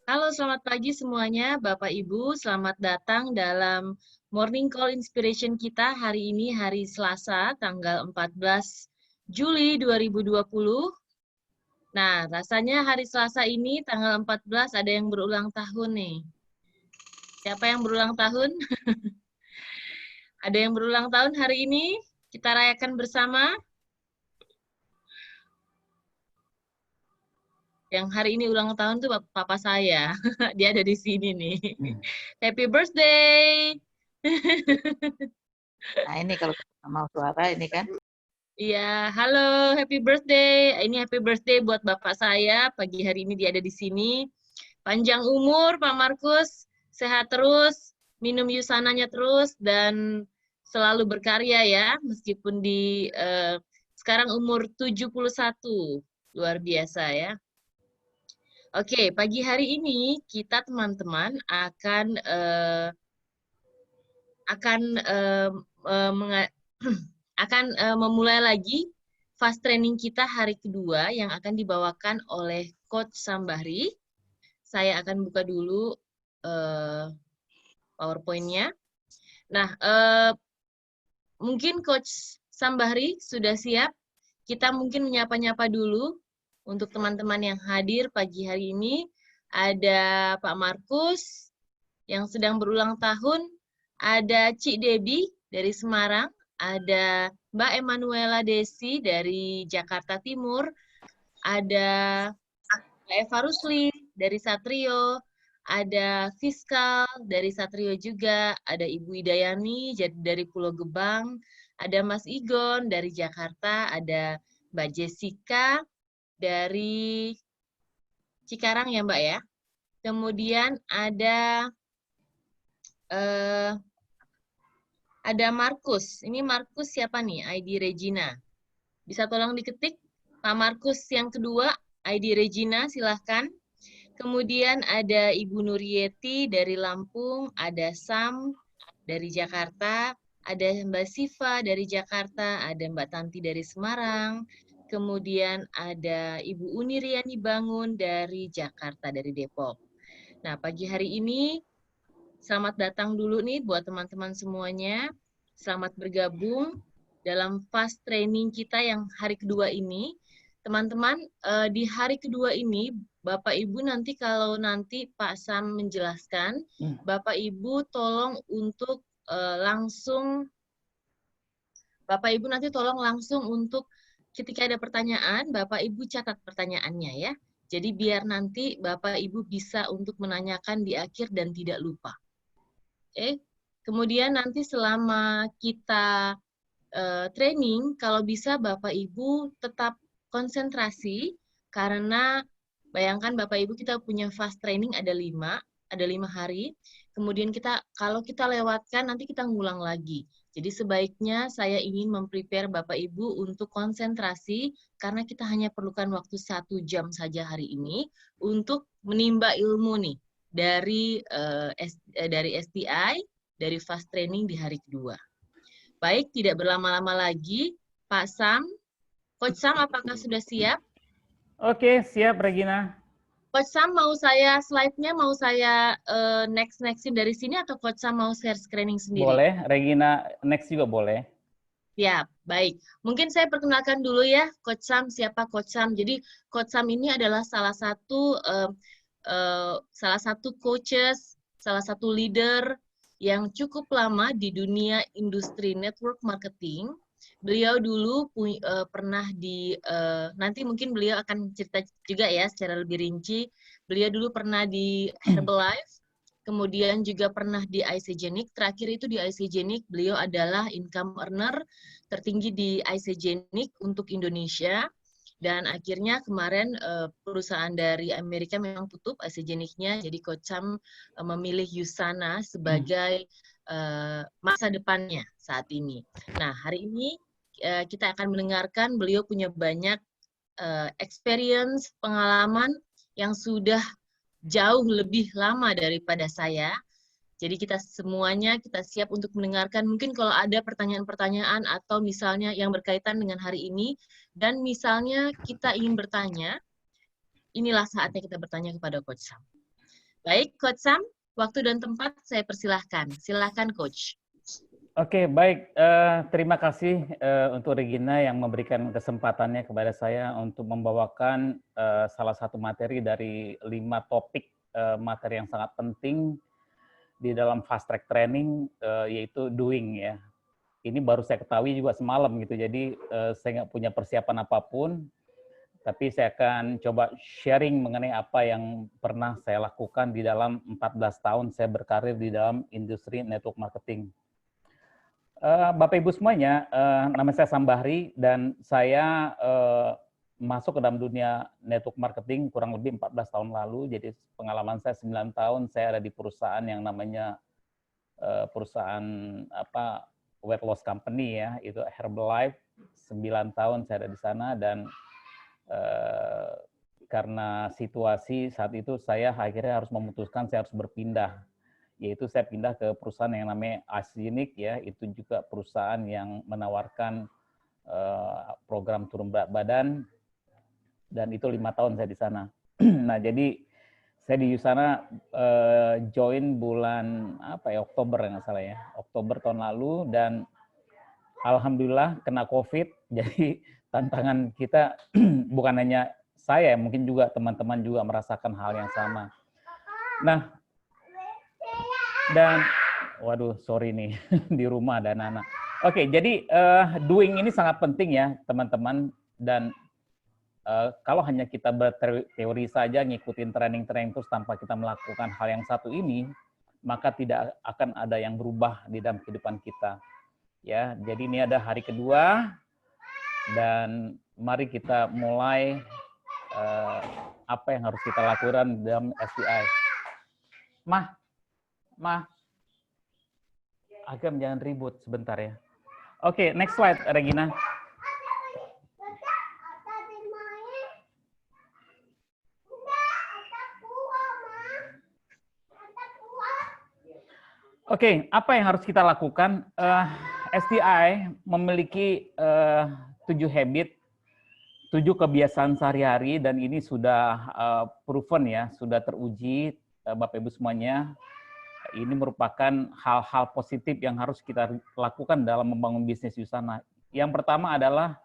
Halo, selamat pagi semuanya, Bapak Ibu. Selamat datang dalam Morning Call Inspiration kita hari ini, hari Selasa, tanggal 14 Juli 2020. Nah, rasanya hari Selasa ini, tanggal 14, ada yang berulang tahun nih. Siapa yang berulang tahun? Ada yang berulang tahun hari ini? Kita rayakan bersama. Yang hari ini ulang tahun tuh papa saya. Dia ada di sini nih. Happy birthday! Nah ini kalau mau suara ini kan. Iya, halo, happy birthday. Ini happy birthday buat bapak saya. Pagi hari ini dia ada di sini. Panjang umur, Pak Markus. Sehat terus, minum yusananya terus, dan selalu berkarya ya, meskipun di sekarang umur 71. Luar biasa ya. Oke, pagi hari ini kita teman-teman akan memulai lagi fast training kita hari kedua yang akan dibawakan oleh Coach Sambahri. Saya akan buka dulu PowerPoint-nya. Nah, mungkin Coach Sambahri sudah siap. Kita mungkin menyapa-nyapa dulu untuk teman-teman yang hadir pagi hari ini. Ada Pak Markus yang sedang berulang tahun, ada Cik Debbie dari Semarang, ada Mbak Emanuela Desi dari Jakarta Timur, ada Mbak Eva Rusli dari Satrio, ada Fiskal dari Satrio juga, ada Ibu Idayani dari Pulau Gebang, ada Mas Igon dari Jakarta, ada Mbak Jessica dari Cikarang ya Mbak ya. Kemudian ada Markus. Ini Markus siapa nih? ID Regina. Bisa tolong diketik Pak Markus yang kedua, ID Regina, silahkan. Kemudian ada Ibu Nurieti dari Lampung, ada Sam dari Jakarta, ada Mbak Siva dari Jakarta, ada Mbak Tanti dari Semarang, kemudian ada Ibu Uniriani Bangun dari Jakarta, dari Depok. Nah, pagi hari ini selamat datang dulu nih buat teman-teman semuanya. Selamat bergabung dalam fast training kita yang hari kedua ini. Teman-teman, di hari kedua ini, Bapak Ibu nanti kalau nanti Pak Sam menjelaskan, Bapak Ibu tolong untuk Bapak Ibu nanti tolong langsung untuk ketika ada pertanyaan, Bapak Ibu catat pertanyaannya ya. Jadi biar nanti Bapak Ibu bisa untuk menanyakan di akhir dan tidak lupa. Kemudian nanti selama kita training, kalau bisa Bapak Ibu tetap konsentrasi, karena bayangkan Bapak Ibu kita punya fast training ada 5 hari, kemudian kalau kita lewatkan nanti kita ngulang lagi. Jadi sebaiknya saya ingin memprepare Bapak Ibu untuk konsentrasi, karena kita hanya perlukan waktu 1 jam saja hari ini untuk menimba ilmu nih dari STI, dari fast training di hari kedua. Baik, tidak berlama-lama lagi, Pak Sam. Coach Sam, apakah sudah siap? Oke, siap Regina. Coach Sam, slide-nya mau saya next-nextin dari sini atau Coach Sam mau share screening sendiri? Boleh, Regina next juga boleh. Ya, baik. Mungkin saya perkenalkan dulu ya, Coach Sam, siapa Coach Sam. Jadi, Coach Sam ini adalah salah satu coaches, salah satu leader yang cukup lama di dunia industri network marketing. Beliau dulu pernah nanti mungkin beliau akan cerita juga ya secara lebih rinci. Beliau dulu pernah di Herbalife, kemudian juga pernah di Isagenix. Terakhir itu di Isagenix, beliau adalah income earner tertinggi di Isagenix untuk Indonesia. Dan akhirnya kemarin perusahaan dari Amerika memang tutup Isagenix-nya, jadi Coach Sam memilih Usana sebagai masa depannya saat ini. Nah, hari ini kita akan mendengarkan beliau punya banyak experience, pengalaman yang sudah jauh lebih lama daripada saya. Jadi kita siap untuk mendengarkan. Mungkin kalau ada pertanyaan-pertanyaan atau misalnya yang berkaitan dengan hari ini, dan misalnya kita ingin bertanya, inilah saatnya kita bertanya kepada Coach Sam. Baik, Coach Sam, waktu dan tempat saya persilahkan. Silahkan, Coach. Oke, baik. Terima kasih untuk Regina yang memberikan kesempatannya kepada saya untuk membawakan salah satu materi dari 5 topik materi yang sangat penting di dalam fast track training, yaitu doing ya. Ini baru saya ketahui juga semalam gitu, jadi saya nggak punya persiapan apapun, tapi saya akan coba sharing mengenai apa yang pernah saya lakukan di dalam 14 tahun saya berkarir di dalam industri network marketing. Bapak Ibu semuanya, nama saya Sambahri dan saya masuk ke dalam dunia network marketing kurang lebih 14 tahun lalu. Jadi pengalaman saya 9 tahun saya ada di perusahaan yang namanya perusahaan weight loss company ya, itu Herbalife. 9 tahun saya ada di sana dan karena situasi saat itu saya akhirnya harus memutuskan saya harus berpindah, yaitu saya pindah ke perusahaan yang namanya Asinik ya, itu juga perusahaan yang menawarkan program turun berat badan dan itu 5 tahun saya di sana. Nah jadi saya di sana join bulan Oktober nggak salah ya, Oktober tahun lalu dan alhamdulillah kena COVID. Jadi tantangan kita bukan hanya saya, mungkin juga teman-teman juga merasakan hal yang sama. Nah, dan waduh sorry nih di rumah ada anak. Oke, jadi doing ini sangat penting ya teman-teman dan kalau hanya kita berteori saja ngikutin training-training terus tanpa kita melakukan hal yang satu ini, maka tidak akan ada yang berubah di dalam kehidupan kita. Ya, jadi ini ada hari kedua dan mari kita mulai apa yang harus kita lakukan dalam STI. Mah, Agam jangan ribut sebentar ya. Oke, next slide, Regina. Oke, apa yang harus kita lakukan? STI memiliki 7 habit, 7 kebiasaan sehari-hari, dan ini sudah proven ya, sudah teruji Bapak Ibu semuanya. Ini merupakan hal-hal positif yang harus kita lakukan dalam membangun bisnis di sana. Yang pertama adalah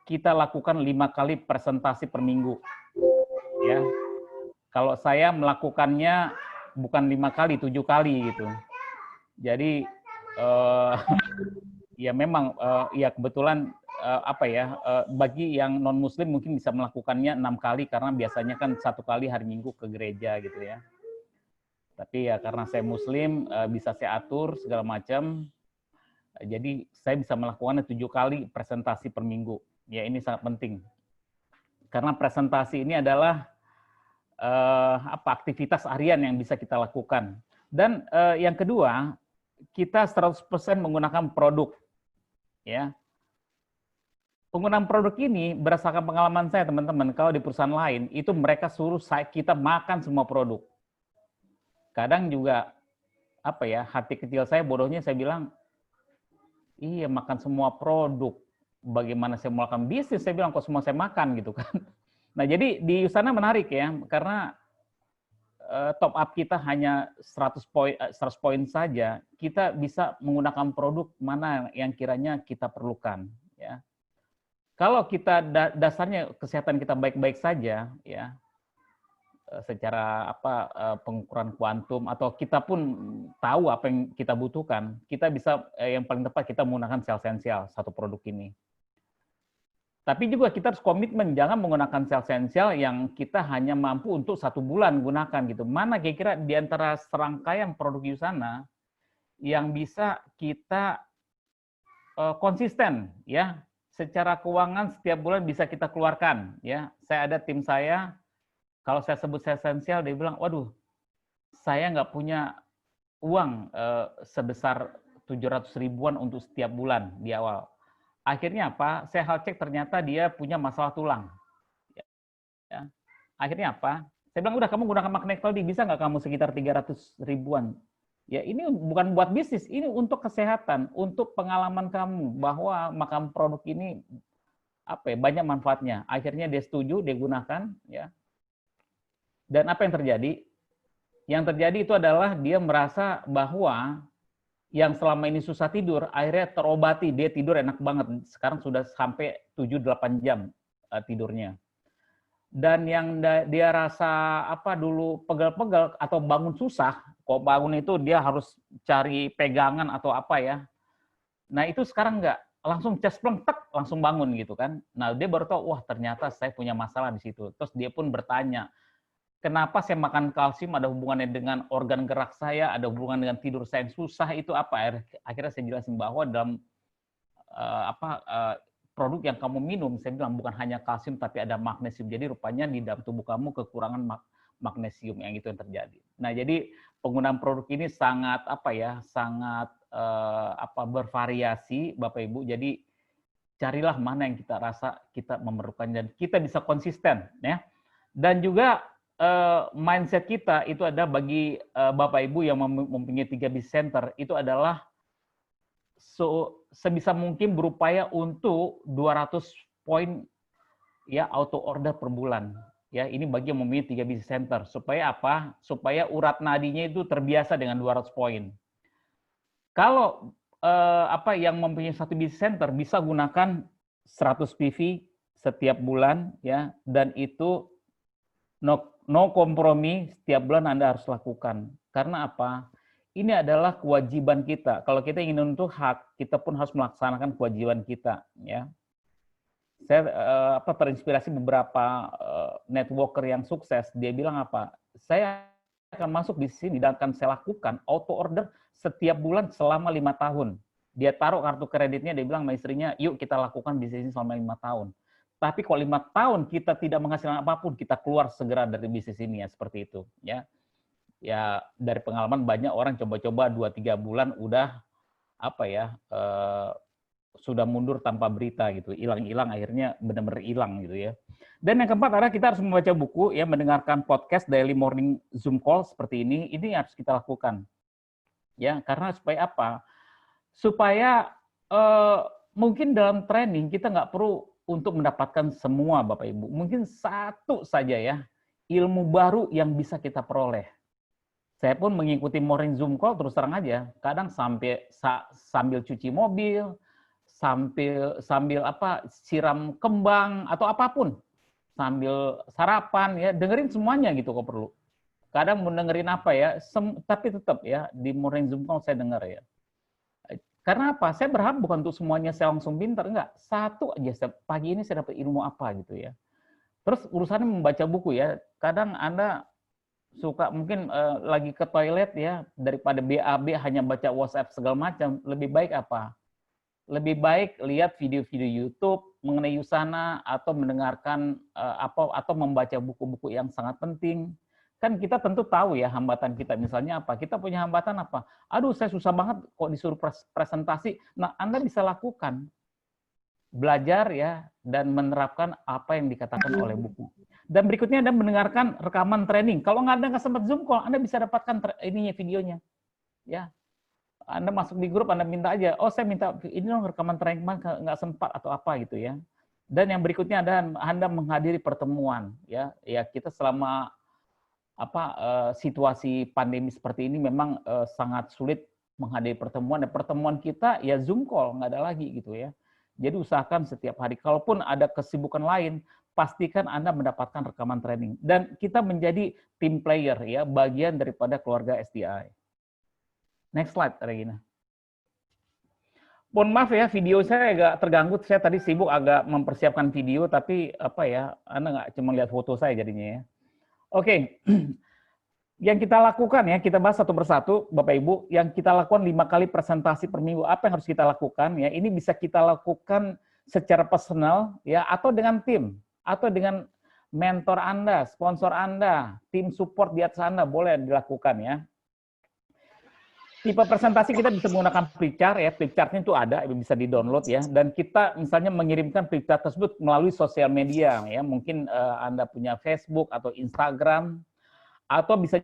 kita lakukan 5 kali presentasi per minggu. Ya, kalau saya melakukannya bukan 5 kali, 7 kali gitu. Jadi ya memang ya kebetulan bagi yang non Muslim mungkin bisa melakukannya 6 kali karena biasanya kan 1 kali hari Minggu ke gereja gitu ya. Tapi ya karena saya Muslim bisa saya atur segala macam. Jadi saya bisa melakukannya 7 kali presentasi per minggu. Ya ini sangat penting. Karena presentasi ini adalah aktivitas harian yang bisa kita lakukan. Dan yang kedua, kita 100% menggunakan produk. Ya. Penggunaan produk ini berdasarkan pengalaman saya teman-teman, kalau di perusahaan lain itu mereka suruh kita makan semua produk. Kadang juga hati kecil saya bodohnya saya bilang, iya makan semua produk, bagaimana saya melakukan bisnis? Saya bilang kok semua saya makan gitu kan. Nah jadi di sana menarik ya, karena top up kita hanya 100 poin saja, kita bisa menggunakan produk mana yang kiranya kita perlukan. Ya. Kalau kita dasarnya kesehatan kita baik-baik saja, ya, secara pengukuran kuantum atau kita pun tahu apa yang kita butuhkan, kita bisa yang paling tepat kita menggunakan sel esensial satu produk ini. Tapi juga kita harus komitmen jangan menggunakan sel esensial yang kita hanya mampu untuk 1 bulan gunakan gitu. Mana kira-kira di antara serangkaian produk di sana yang bisa kita konsisten ya, secara keuangan setiap bulan bisa kita keluarkan ya. Saya ada tim saya, kalau saya sebut sel esensial dia bilang, waduh saya nggak punya uang sebesar 700 ribuan untuk setiap bulan di awal. Akhirnya apa? Saya health check ternyata dia punya masalah tulang. Ya. Akhirnya apa? Saya bilang, udah kamu gunakan magnetic field, bisa nggak kamu sekitar 300 ribuan? Ya ini bukan buat bisnis, ini untuk kesehatan, untuk pengalaman kamu bahwa makan produk ini banyak manfaatnya. Akhirnya dia setuju, dia gunakan. Ya. Dan apa yang terjadi? yang terjadi itu adalah dia merasa bahwa yang selama ini susah tidur, akhirnya terobati, dia tidur enak banget. Sekarang sudah sampai 7-8 jam tidurnya. Dan yang dia rasa apa dulu pegal-pegal atau bangun susah, kok bangun itu dia harus cari pegangan atau apa ya. Nah itu sekarang enggak, langsung cespleng, tek, langsung bangun gitu kan. Nah dia baru tahu, wah ternyata saya punya masalah di situ. Terus dia pun bertanya, kenapa saya makan kalsium ada hubungannya dengan organ gerak saya, ada hubungan dengan tidur saya yang susah, itu apa? Akhirnya saya jelasin bahwa dalam produk yang kamu minum, saya bilang bukan hanya kalsium tapi ada magnesium. Jadi rupanya di dalam tubuh kamu kekurangan magnesium, yang itu yang terjadi. Nah, jadi penggunaan produk ini sangat sangat bervariasi Bapak Ibu. Jadi carilah mana yang kita rasa kita memerlukan dan kita bisa konsisten ya. Dan juga mindset kita itu ada bagi Bapak Ibu yang mempunyai 3 business center itu adalah sebisa mungkin berupaya untuk 200 poin ya auto order per bulan. Ya, ini bagi yang mempunyai 3 business center. Supaya apa? Supaya urat nadinya itu terbiasa dengan 200 poin. Kalau yang mempunyai 1 business center bisa gunakan 100 PV setiap bulan ya, dan itu no kompromi, setiap bulan Anda harus lakukan. Karena apa? Ini adalah kewajiban kita. Kalau kita ingin menuntut hak, kita pun harus melaksanakan kewajiban kita. Ya, saya terinspirasi beberapa networker yang sukses. Dia bilang apa? Saya akan masuk di sini dan akan saya lakukan auto order setiap bulan selama 5 tahun. Dia taruh kartu kreditnya, dia bilang sama istrinya, yuk kita lakukan bisnis ini selama 5 tahun. Tapi kalau 5 tahun kita tidak menghasilkan apapun, kita keluar segera dari bisnis ini ya, seperti itu. Ya. Ya dari pengalaman banyak orang coba-coba 2-3 bulan udah sudah mundur tanpa berita gitu, hilang-hilang, akhirnya benar-benar hilang gitu ya. Dan yang keempat adalah kita harus membaca buku ya, mendengarkan podcast daily morning Zoom call seperti ini harus kita lakukan ya, karena supaya apa? Supaya mungkin dalam training kita nggak perlu untuk mendapatkan semua Bapak Ibu, mungkin satu saja ya ilmu baru yang bisa kita peroleh. Saya pun mengikuti morning Zoom call terus terang aja. Kadang sambil cuci mobil, sambil siram kembang atau apapun, sambil sarapan ya, dengerin semuanya gitu kalau perlu. Kadang mau dengerin apa ya, tapi tetap ya di morning Zoom call saya dengar ya. Karena apa? Saya berharap bukan untuk semuanya saya langsung pintar, enggak. Satu aja pagi ini saya dapat ilmu apa gitu ya. Terus urusannya membaca buku ya. Kadang Anda suka mungkin lagi ke toilet ya, daripada BAB hanya baca WhatsApp segala macam, lebih baik apa? Lebih baik lihat video-video YouTube mengenai Usana atau mendengarkan atau membaca buku-buku yang sangat penting. Kan kita tentu tahu ya hambatan kita, misalnya apa? Kita punya hambatan apa? Aduh, saya susah banget kok disuruh presentasi. Nah, Anda bisa lakukan. Belajar ya dan menerapkan apa yang dikatakan oleh buku. Dan berikutnya Anda mendengarkan rekaman training. Kalau nggak sempat Zoom call, Anda bisa dapatkan videonya. Ya, Anda masuk di grup, Anda minta aja, oh saya minta ini dong rekaman training, nggak sempat atau apa gitu ya. Dan yang berikutnya Anda menghadiri pertemuan. Ya kita selama situasi pandemi seperti ini memang sangat sulit menghadiri pertemuan. Dan pertemuan kita ya Zoom call, nggak ada lagi gitu ya. Jadi usahakan setiap hari. Kalaupun ada kesibukan lain, pastikan Anda mendapatkan rekaman training. Dan kita menjadi team player ya, bagian daripada keluarga SDI. Next slide, Regina. Mohon maaf ya, video saya agak terganggu. Saya tadi sibuk agak mempersiapkan video, tapi Anda nggak cuma lihat foto saya jadinya ya. Oke. Yang kita lakukan ya, kita bahas satu persatu, Bapak Ibu. Yang kita lakukan 5 kali presentasi per minggu. Apa yang harus kita lakukan ya? Ini bisa kita lakukan secara personal ya, atau dengan tim, atau dengan mentor Anda, sponsor Anda, tim support di atas Anda, boleh dilakukan ya. Tipe presentasi kita bisa menggunakan flipchart ya, flipchartnya itu ada, bisa di-download ya. Dan kita misalnya mengirimkan flipchart tersebut melalui sosial media ya. Mungkin Anda punya Facebook atau Instagram, atau bisa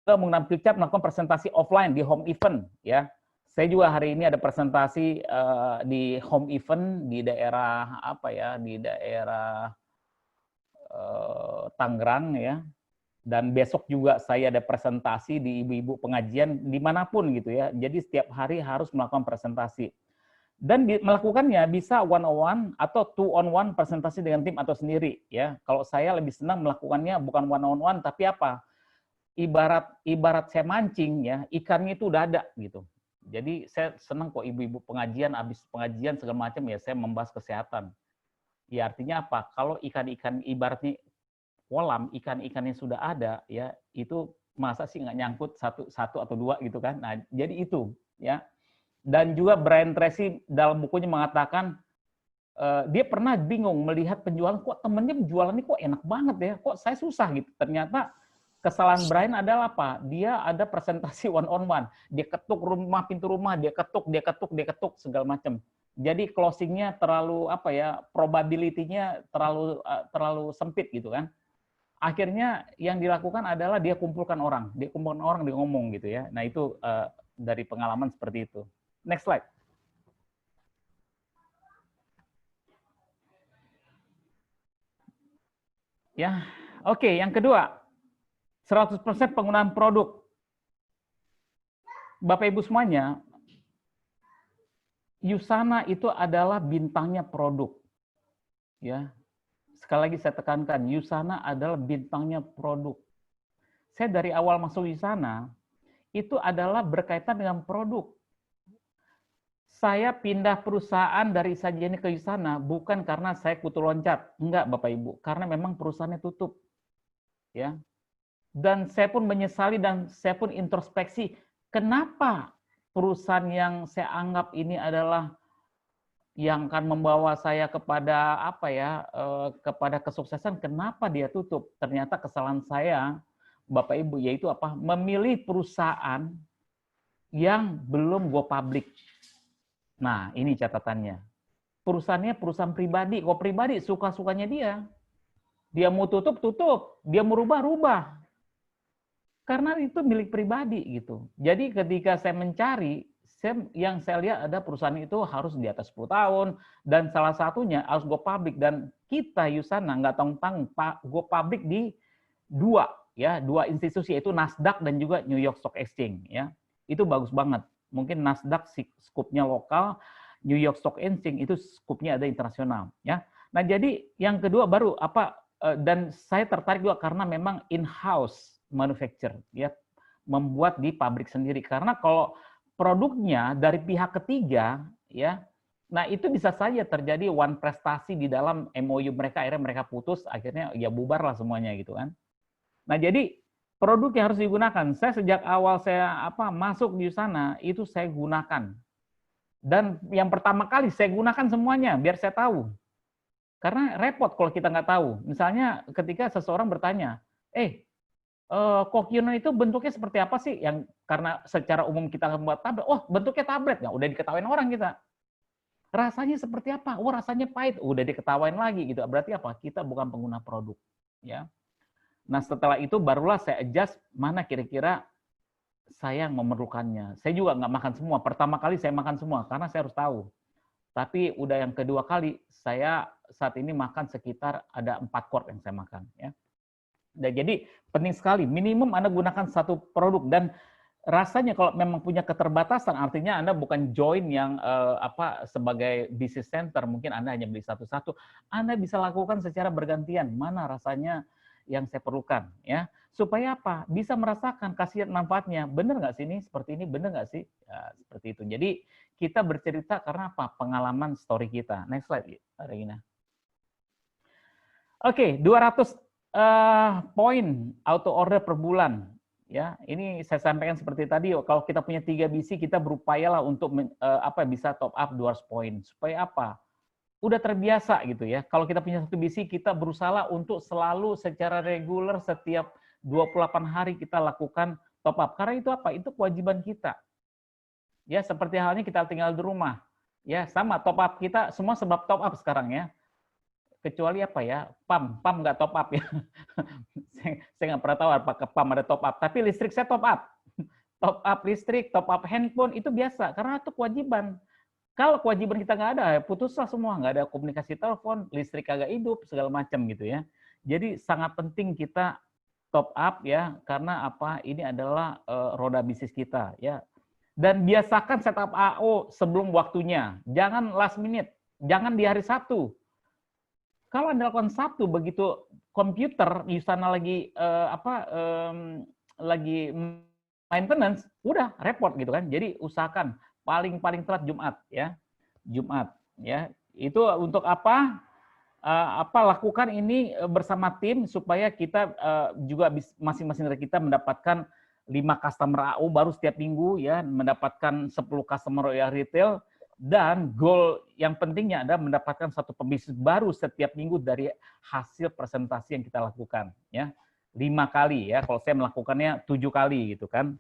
menggunakan flipchart melakukan presentasi offline di home event ya. Saya juga hari ini ada presentasi di home event di daerah di daerah Tangerang ya. Dan besok juga saya ada presentasi di ibu-ibu pengajian dimanapun gitu ya. Jadi setiap hari harus melakukan presentasi. Dan melakukannya bisa one on one atau two on one presentasi dengan tim atau sendiri ya. Kalau saya lebih senang melakukannya bukan one on one tapi apa? Ibarat saya mancing ya, ikannya itu udah ada gitu. Jadi saya senang kok ibu-ibu pengajian habis pengajian segala macam ya saya membahas kesehatan. Ya artinya apa? Kalau ikan-ikan ibaratnya kolam, ikan-ikan yang sudah ada ya itu masa sih nggak nyangkut satu atau dua gitu kan. Nah, jadi itu ya. Dan juga Brian Tracy dalam bukunya mengatakan dia pernah bingung melihat penjualan, kok temennya jualannya kok enak banget ya, kok saya susah gitu. Ternyata kesalahan Brian adalah apa? Dia ada presentasi one on one. Dia ketuk pintu rumah, dia ketuk segala macam. Jadi closingnya terlalu apa ya? Probability-nya terlalu sempit gitu kan. Akhirnya yang dilakukan adalah dia kumpulkan orang, dia ngomong gitu ya. Nah itu dari pengalaman seperti itu. Next slide. Ya, oke. Yang kedua, 100% penggunaan produk. Bapak Ibu semuanya, USANA itu adalah bintangnya produk. Ya, sekali lagi saya tekankan, USANA adalah bintangnya produk. Saya dari awal masuk USANA itu adalah berkaitan dengan produk. Saya pindah perusahaan dari Sajeni ke USANA bukan karena saya kutu loncat, enggak Bapak Ibu, karena memang perusahaannya tutup. Ya. Dan saya pun menyesali dan saya pun introspeksi, kenapa perusahaan yang saya anggap ini adalah yang akan membawa saya kepada apa ya, kepada kesuksesan, kenapa dia tutup? Ternyata kesalahan saya, Bapak Ibu, yaitu apa? Memilih perusahaan yang belum go public. Nah, ini catatannya. Perusahaannya perusahaan pribadi. Kok pribadi suka-sukanya dia. Dia mau tutup, tutup. Dia mau rubah, rubah. Karena itu milik pribadi gitu. Jadi ketika saya mencari, yang saya lihat ada perusahaan itu harus di atas 10 tahun dan salah satunya harus go public, dan kita USANA nggak tanggung-tanggung go public di dua institusi, yaitu Nasdaq dan juga New York Stock Exchange ya. Itu bagus banget. Mungkin Nasdaq skupnya lokal, New York Stock Exchange itu skupnya ada internasional ya. Nah, jadi yang kedua baru apa, dan saya tertarik juga karena memang in-house manufacture ya, membuat di pabrik sendiri. Karena kalau produknya dari pihak ketiga ya, nah itu bisa saja terjadi one prestasi di dalam MOU mereka, akhirnya mereka putus, akhirnya ya bubar lah semuanya gitu kan. Nah, jadi produk yang harus digunakan. Saya sejak awal saya masuk di sana itu saya gunakan. Dan yang pertama kali saya gunakan semuanya biar saya tahu. Karena repot kalau kita nggak tahu. Misalnya ketika seseorang bertanya, Kokiono itu bentuknya seperti apa sih? Yang karena secara umum kita membuat tablet, bentuknya tablet, ya udah diketawain orang kita. Rasanya seperti apa? Rasanya pahit, udah diketawain lagi gitu. Berarti apa? Kita bukan pengguna produk, ya. Nah, setelah itu barulah saya adjust mana kira-kira saya memerlukannya. Saya juga nggak makan semua. Pertama kali saya makan semua karena saya harus tahu. Tapi udah yang kedua kali saya saat ini makan sekitar ada 4 quart yang saya makan ya. Dan jadi penting sekali minimum Anda gunakan satu produk, dan rasanya kalau memang punya keterbatasan artinya Anda bukan join yang sebagai business center, mungkin Anda hanya beli satu-satu. Anda bisa lakukan secara bergantian mana rasanya yang saya perlukan ya, supaya apa, bisa merasakan khasiat manfaatnya. Benar nggak sih ini seperti ini, benar nggak sih ya, seperti itu. Jadi kita bercerita karena apa, pengalaman story kita. Next slide Regina. Oke, 200 poin auto order per bulan ya. Ini saya sampaikan seperti tadi, kalau kita punya 3 BC kita berupayalah untuk bisa top up 200 poin supaya apa, udah terbiasa gitu ya. Kalau kita punya 1 BC, kita berusaha untuk selalu secara reguler setiap 28 hari kita lakukan top up. Karena itu apa? Itu kewajiban kita. Ya, seperti halnya kita tinggal di rumah. Ya, sama top up kita semua sebab top up sekarang ya. Kecuali apa ya? PAM nggak top up ya. Saya nggak pernah tahu apakah PAM ada top up. Tapi listrik saya top up. Top up listrik, top up handphone itu biasa karena itu kewajiban. Kalau kewajiban kita nggak ada, putuslah semua, nggak ada komunikasi telepon, listrik kagak hidup, segala macam gitu ya. Jadi sangat penting kita stop up ya, karena apa? Ini adalah roda bisnis kita ya. Dan biasakan setup AO sebelum waktunya. Jangan last minute, jangan di hari Sabtu. Kalau Anda lakukan Sabtu, begitu komputer di sana lagi lagi maintenance, udah repot gitu kan. Jadi usahakan paling telat Jumat ya. Jumat ya. Itu untuk apa? Lakukan ini bersama tim supaya kita juga masing-masing dari kita mendapatkan 5 customer AO baru setiap minggu ya, mendapatkan 10 customer retail, dan goal yang pentingnya adalah mendapatkan satu pembisnis baru setiap minggu dari hasil presentasi yang kita lakukan ya. 5 kali ya, kalau saya melakukannya 7 kali gitu kan.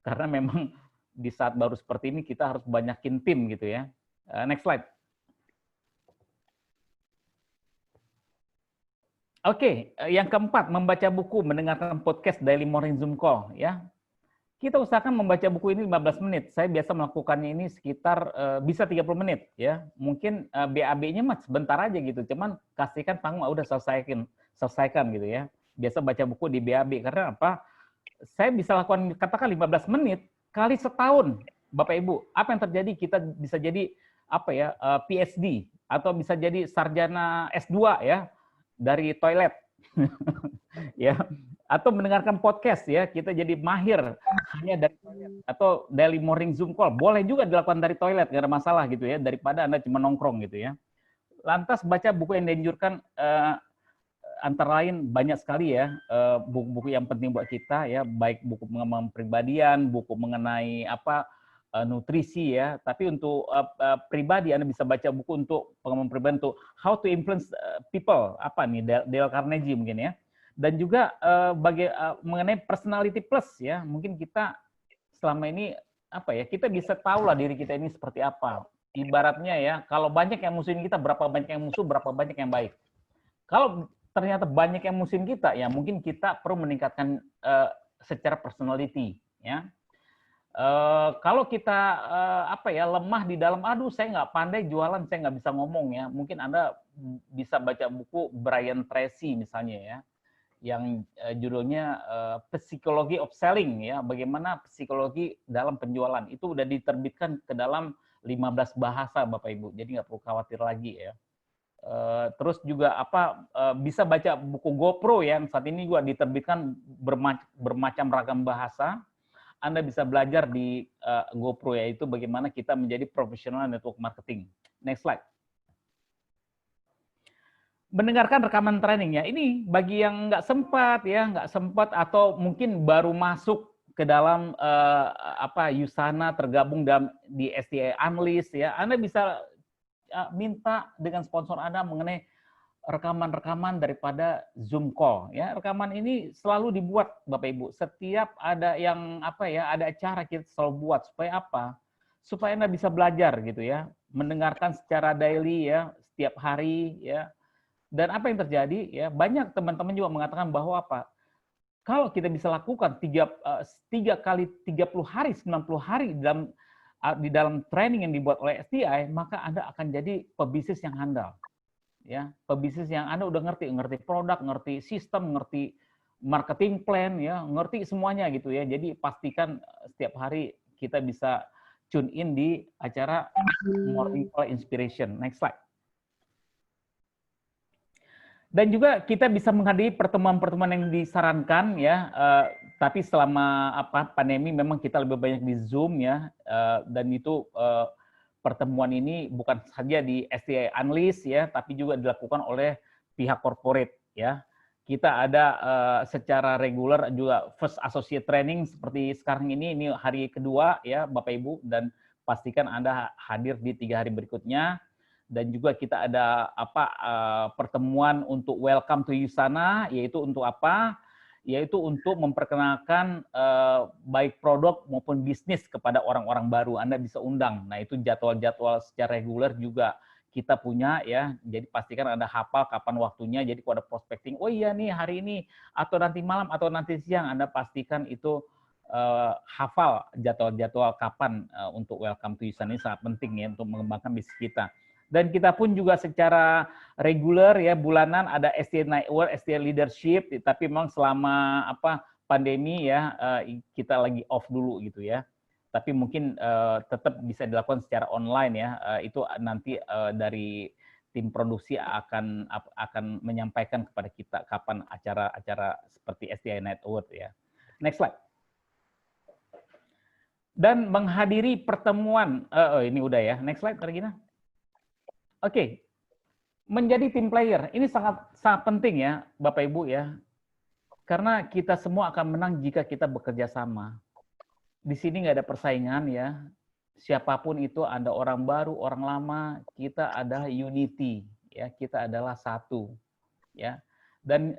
Karena memang di saat baru seperti ini kita harus banyakin tim gitu ya. Next slide. Oke, yang keempat, membaca buku, mendengarkan podcast Daily Morning Zoom Call ya. Kita usahakan membaca buku ini 15 menit. Saya biasa melakukannya ini sekitar bisa 30 menit ya. Mungkin BAB-nya mah sebentar aja gitu. Cuman kasihkan panggung, udah selesaikan gitu ya. Biasa baca buku di BAB karena apa? Saya bisa lakukan katakan 15 menit kali setahun. Bapak Ibu, apa yang terjadi? Kita bisa jadi apa ya? PhD atau bisa jadi sarjana S2 ya dari toilet. Ya, atau mendengarkan podcast ya, kita jadi mahir hanya dari toilet, atau daily morning Zoom call boleh juga dilakukan dari toilet, nggak ada masalah gitu ya, daripada Anda cuma nongkrong gitu ya. Lantas baca buku yang dianjurkan antara lain banyak sekali ya, buku-buku yang penting buat kita ya, baik buku pengembangan pribadian, buku mengenai nutrisi ya, tapi untuk pribadi Anda bisa baca buku untuk pengembangan pribadi untuk how to influence people, apa nih, Dale Carnegie mungkin ya. Dan juga mengenai personality plus ya, mungkin kita selama ini apa ya, kita bisa tahu lah diri kita ini seperti apa. Ibaratnya ya, kalau banyak yang musuhin kita, berapa banyak yang musuh, berapa banyak yang baik. Kalau ternyata banyak yang musuhin kita, ya mungkin kita perlu meningkatkan secara personality ya. Kalau kita lemah di dalam, aduh saya nggak pandai jualan, saya nggak bisa ngomong ya, mungkin Anda bisa baca buku Brian Tracy misalnya ya, yang judulnya Psychology of Selling ya, bagaimana psikologi dalam penjualan. Itu udah diterbitkan ke dalam 15 bahasa Bapak Ibu, jadi nggak perlu khawatir lagi ya. Terus juga bisa baca buku GoPro yang saat ini juga diterbitkan bermacam ragam bahasa. Anda bisa belajar di GoPro, yaitu bagaimana kita menjadi profesional network marketing. Next slide. Mendengarkan rekaman training ya. Ini bagi yang nggak sempat atau mungkin baru masuk ke dalam Usana, tergabung di STA Analyst ya. Anda bisa minta dengan sponsor Anda mengenai rekaman-rekaman daripada Zoom call ya. Rekaman ini selalu dibuat Bapak Ibu. Setiap ada yang ada acara kita selalu buat supaya apa? Supaya Anda bisa belajar gitu ya, mendengarkan secara daily ya, setiap hari ya. Dan apa yang terjadi ya, banyak teman-teman juga mengatakan bahwa kalau kita bisa lakukan 3 kali 30 hari, 90 hari di dalam training yang dibuat oleh STI, maka Anda akan jadi pebisnis yang handal. Ya, pebisnis yang Anda udah ngerti produk, ngerti sistem, ngerti marketing plan ya, ngerti semuanya gitu ya. Jadi pastikan setiap hari kita bisa tune in di acara Morning Call Inspiration. Next slide. Dan juga kita bisa menghadiri pertemuan-pertemuan yang disarankan ya, tapi selama pandemi memang kita lebih banyak di Zoom ya, dan itu pertemuan ini bukan saja di STI Analyst ya, tapi juga dilakukan oleh pihak corporate ya. Kita ada secara reguler juga First Associate Training seperti sekarang ini hari kedua ya Bapak Ibu, dan pastikan Anda hadir di 3 hari berikutnya. Dan juga kita ada pertemuan untuk Welcome to Usana, yaitu untuk apa? Yaitu untuk memperkenalkan baik produk maupun bisnis kepada orang-orang baru. Anda bisa undang. Nah, itu jadwal-jadwal secara reguler juga kita punya ya. Jadi pastikan Anda hafal kapan waktunya. Jadi kalau ada prospecting, oh iya nih hari ini atau nanti malam atau nanti siang, Anda pastikan itu hafal jadwal-jadwal kapan untuk Welcome to Usana. Ini sangat penting ya untuk mengembangkan bisnis kita. Dan kita pun juga secara reguler ya bulanan ada STI Night Award, STI Leadership, tapi memang selama pandemi ya kita lagi off dulu gitu ya. Tapi mungkin tetap bisa dilakukan secara online ya. Itu nanti dari tim produksi akan menyampaikan kepada kita kapan acara-acara seperti STI Night Award ya. Next slide. Dan menghadiri pertemuan, ini udah ya. Next slide, Regina. Oke, menjadi tim player ini sangat penting ya, Bapak Ibu ya, karena kita semua akan menang jika kita bekerja sama. Di sini nggak ada persaingan ya, siapapun itu, Anda orang baru, orang lama, kita ada unity ya, kita adalah satu ya. Dan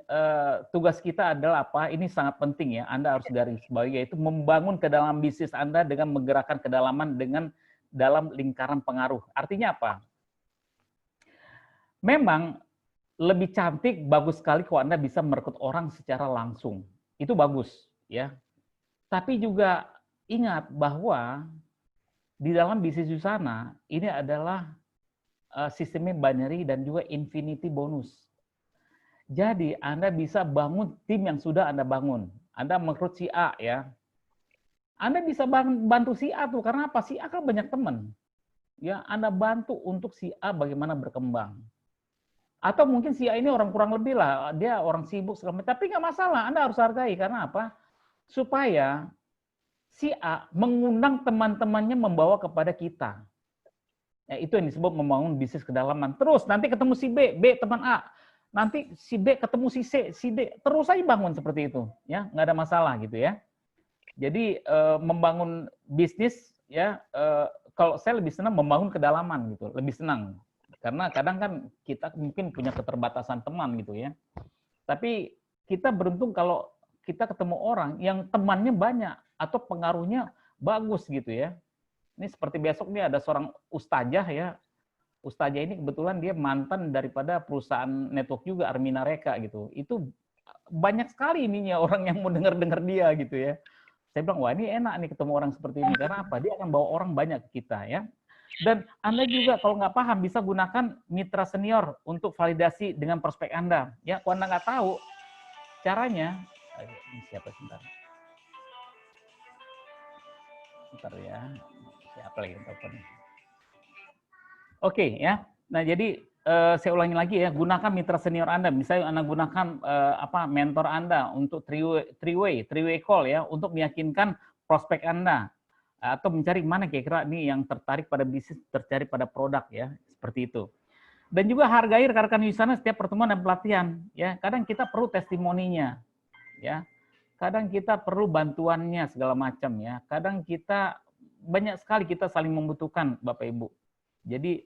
tugas kita adalah apa? Ini sangat penting ya, Anda harus garis bawahi, yaitu membangun ke dalam bisnis Anda dengan menggerakkan kedalaman dengan dalam lingkaran pengaruh. Artinya apa? Memang lebih cantik, bagus sekali kalau Anda bisa merekrut orang secara langsung. Itu bagus, ya. Tapi juga ingat bahwa di dalam bisnis di sana, ini adalah sistemnya binary dan juga infinity bonus. Jadi Anda bisa bangun tim yang sudah Anda bangun. Anda merekrut si A, ya. Anda bisa bantu si A tuh, karena apa? Si A kan banyak teman. Ya, Anda bantu untuk si A bagaimana berkembang. Atau mungkin si A ini orang kurang lebih lah, dia orang sibuk segala macam, tapi nggak masalah, Anda harus hargai. Karena apa? Supaya si A mengundang teman-temannya membawa kepada kita. Ya, itu yang disebut membangun bisnis kedalaman. Terus nanti ketemu si B, B teman A. Nanti si B ketemu si C, si D. Terus aja bangun seperti itu, ya, nggak ada masalah gitu ya. Jadi membangun bisnis ya, kalau saya lebih senang membangun kedalaman gitu, lebih senang. Karena kadang kan kita mungkin punya keterbatasan teman gitu ya. Tapi kita beruntung kalau kita ketemu orang yang temannya banyak atau pengaruhnya bagus gitu ya. Ini seperti besok nih ada seorang ustazah ya. Ustazah ini kebetulan dia mantan daripada perusahaan network juga, Armina Reka gitu. Itu banyak sekali ininya orang yang mau dengar-dengar dia gitu ya. Saya bilang, wah ini enak nih ketemu orang seperti ini. Karena apa? Dia akan bawa orang banyak ke kita ya. Dan Anda juga kalau nggak paham bisa gunakan mitra senior untuk validasi dengan prospek Anda. Ya, kalau Anda nggak tahu caranya, ini siapa sebentar? Bentar ya, siapa lagi yang telepon? Oke ya. Nah jadi saya ulangi lagi ya, gunakan mitra senior Anda. Misalnya Anda gunakan mentor Anda untuk three-way call ya, untuk meyakinkan prospek Anda. Atau mencari mana kira-kira ini yang tertarik pada bisnis, tertarik pada produk ya, seperti itu. Dan juga hargai rekan-rekan di sana setiap pertemuan dan pelatihan ya. Kadang kita perlu testimoninya ya. Kadang kita perlu bantuannya segala macam ya. Kadang kita banyak sekali kita saling membutuhkan Bapak Ibu. Jadi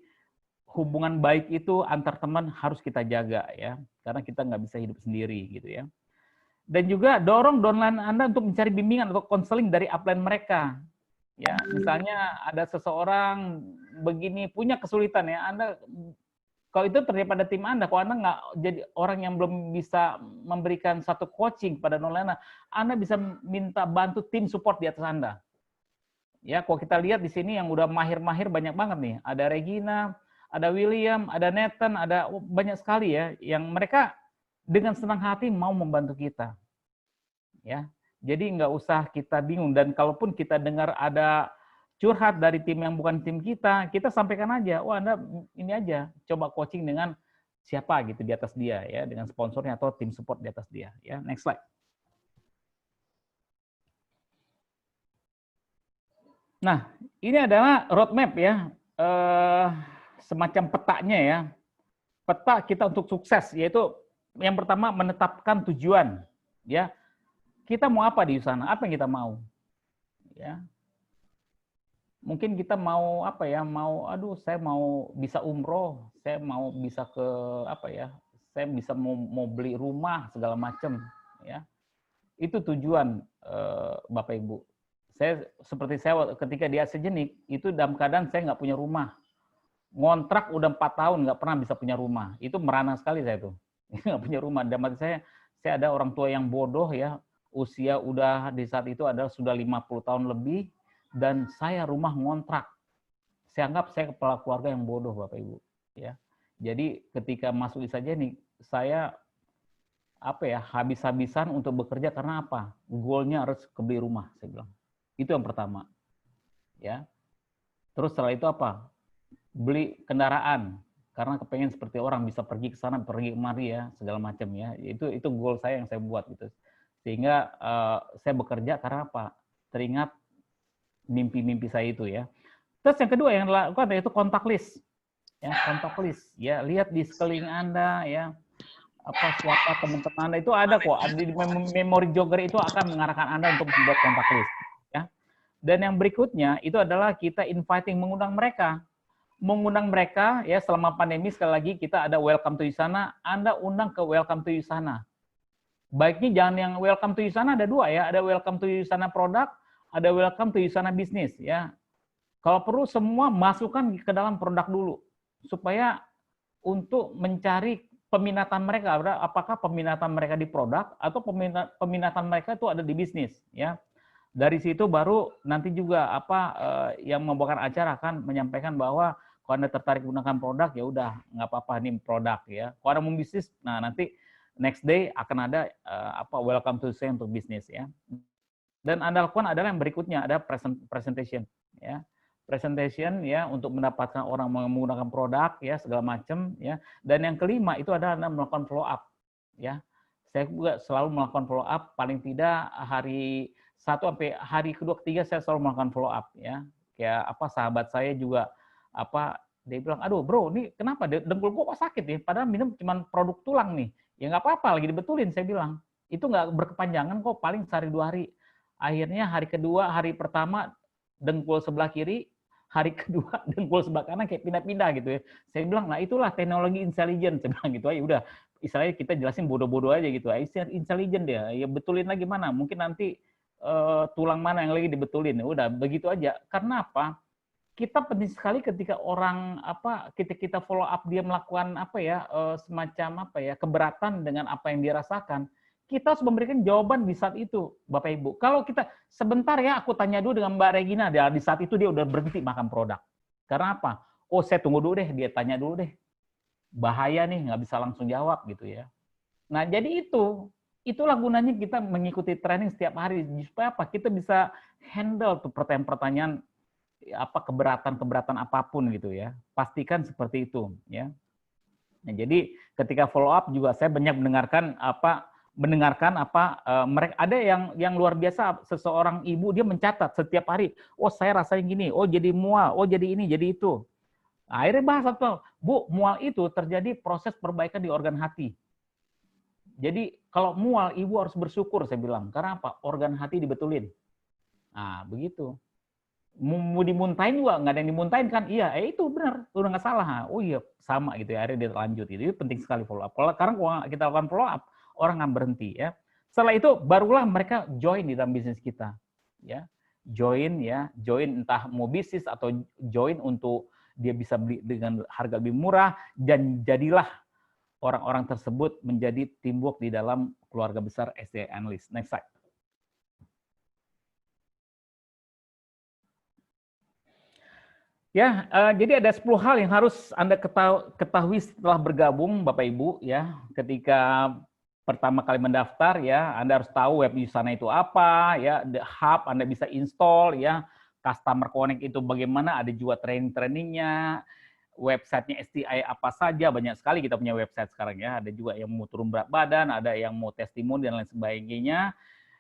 hubungan baik itu antar teman harus kita jaga ya. Karena kita nggak bisa hidup sendiri gitu ya. Dan juga dorong downline Anda untuk mencari bimbingan atau konseling dari upline mereka. Ya, misalnya ada seseorang begini punya kesulitan ya, Anda kalau itu terjadi pada tim Anda, kalau Anda nggak jadi orang yang belum bisa memberikan satu coaching pada downline Anda bisa minta bantu tim support di atas Anda. Ya, kalau kita lihat di sini yang udah mahir-mahir banyak banget nih. Ada Regina, ada William, ada Nathan, ada banyak sekali ya yang mereka dengan senang hati mau membantu kita. Ya. Jadi nggak usah kita bingung, dan kalaupun kita dengar ada curhat dari tim yang bukan tim kita sampaikan aja, wah Anda ini aja, coba coaching dengan siapa gitu di atas dia ya, dengan sponsornya atau tim support di atas dia ya. Next slide. Nah, ini adalah roadmap ya, semacam petanya ya. Peta kita untuk sukses, yaitu yang pertama menetapkan tujuan ya. Kita mau apa di sana? Apa yang kita mau? Ya. Mungkin kita mau apa ya? Saya mau bisa umroh, saya mau bisa ke apa ya? Saya bisa mau beli rumah segala macam, ya. Itu tujuan Bapak Ibu. Seperti saya ketika di Asiagenik itu dalam keadaan saya nggak punya rumah, ngontrak udah 4 tahun nggak pernah bisa punya rumah. Itu merana sekali saya tuh, nggak punya rumah. Dan saya ada orang tua yang bodoh ya. Usia udah di saat itu adalah sudah 50 tahun lebih, dan saya rumah ngontrak. Saya anggap saya kepala keluarga yang bodoh Bapak Ibu. ya. Jadi ketika masuk saja nih, saya habis-habisan untuk bekerja karena apa? Goalnya harus kebeli rumah, saya bilang. Itu yang pertama, ya. Terus setelah itu apa? Beli kendaraan karena kepengen seperti orang bisa pergi ke sana, pergi kemari ya, segala macam ya. Itu goal saya yang saya buat gitu. Sehingga saya bekerja karena apa? Teringat mimpi-mimpi saya itu ya. Terus yang kedua yang dilakukan yaitu kontak list. Ya, kontak list. Ya, lihat di sekeliling Anda ya. Siapa teman-teman Anda itu ada kok. Di memori jogger itu akan mengarahkan Anda untuk membuat kontak list ya. Dan yang berikutnya itu adalah kita inviting, mengundang mereka. Mengundang mereka ya selama pandemi, sekali lagi kita ada welcome to you sana, Anda undang ke welcome to you sana. Baiknya jangan yang welcome to you sana ada dua ya, ada welcome to you sana produk, ada welcome to you sana bisnis ya. Kalau perlu semua masukkan ke dalam produk dulu supaya untuk mencari peminatan mereka, apakah peminatan mereka di produk atau peminatan mereka itu ada di bisnis ya. Dari situ baru nanti juga yang membawakan acara akan menyampaikan bahwa kalau Anda tertarik menggunakan produk ya udah nggak apa-apa, ini produk ya. Kalau Anda mau bisnis, nah nanti next day akan ada welcome to say untuk bisnis ya. Dan Anda lakukan adalah yang berikutnya, ada presentation ya. Presentation ya untuk mendapatkan orang menggunakan produk ya segala macam ya. Dan yang kelima itu adalah Anda melakukan follow up ya. Saya juga selalu melakukan follow up, paling tidak hari 1 sampai hari kedua ketiga saya selalu melakukan follow up ya. Kayak sahabat saya juga dia bilang, aduh bro, ini kenapa dengkul gua kok sakit ya? Padahal minum cuma produk tulang nih. Ya nggak apa-apa, lagi dibetulin. Saya bilang, itu nggak berkepanjangan kok, paling sehari 2 hari. Akhirnya hari kedua, hari pertama dengkul sebelah kiri, hari kedua dengkul sebelah kanan kayak pindah-pindah gitu ya. Saya bilang, nah itulah teknologi intelligent. Saya bilang gitu aja, udah. Istilahnya kita jelasin bodoh-bodoh aja gitu. Intelligent dia, ya betulin lagi mana. Mungkin nanti tulang mana yang lagi dibetulin. Udah begitu aja. Karena apa? Kita penting sekali ketika orang kita follow up dia melakukan semacam keberatan dengan apa yang dia rasakan, kita harus memberikan jawaban di saat itu, Bapak Ibu. Kalau kita sebentar ya, aku tanya dulu dengan Mbak Regina, di saat itu dia udah berhenti makan produk. Karena apa? Oh, saya tunggu dulu deh, dia tanya dulu deh. Bahaya nih, nggak bisa langsung jawab gitu ya. Nah, jadi itulah gunanya kita mengikuti training setiap hari supaya kita bisa handle tuh pertanyaan-pertanyaan keberatan apapun gitu ya. Pastikan seperti itu ya. Nah, jadi ketika follow up juga saya banyak mendengarkan mereka ada yang luar biasa, seseorang ibu dia mencatat setiap hari, oh saya rasain gini, oh jadi mual, oh jadi ini, jadi itu. Akhirnya bahas Bu, mual itu terjadi proses perbaikan di organ hati. Jadi kalau mual ibu harus bersyukur, saya bilang. Karena apa? Organ hati dibetulin. Nah, begitu. Mau dimuntahin juga, nggak ada yang dimuntahin kan? Iya, itu benar, udah nggak salah. Oh iya, sama gitu ya, akhirnya dia lanjut. Itu penting sekali follow up. Karena kalau kita lakukan follow up, orang nggak berhenti ya. Setelah itu barulah mereka join di dalam bisnis kita. Ya, join entah mau bisnis atau join untuk dia bisa beli dengan harga lebih murah, dan jadilah orang-orang tersebut menjadi teamwork di dalam keluarga besar SDI Analyst. Next slide. Ya, jadi ada 10 hal yang harus Anda ketahui setelah bergabung, Bapak Ibu ya. Ketika pertama kali mendaftar ya, Anda harus tahu web di sana itu apa ya, the hub Anda bisa install ya, customer connect itu bagaimana, ada juga training-trainingnya, websitenya STI apa saja, banyak sekali kita punya website sekarang ya. Ada juga yang mau turun berat badan, ada yang mau testimoni dan lain sebagainya.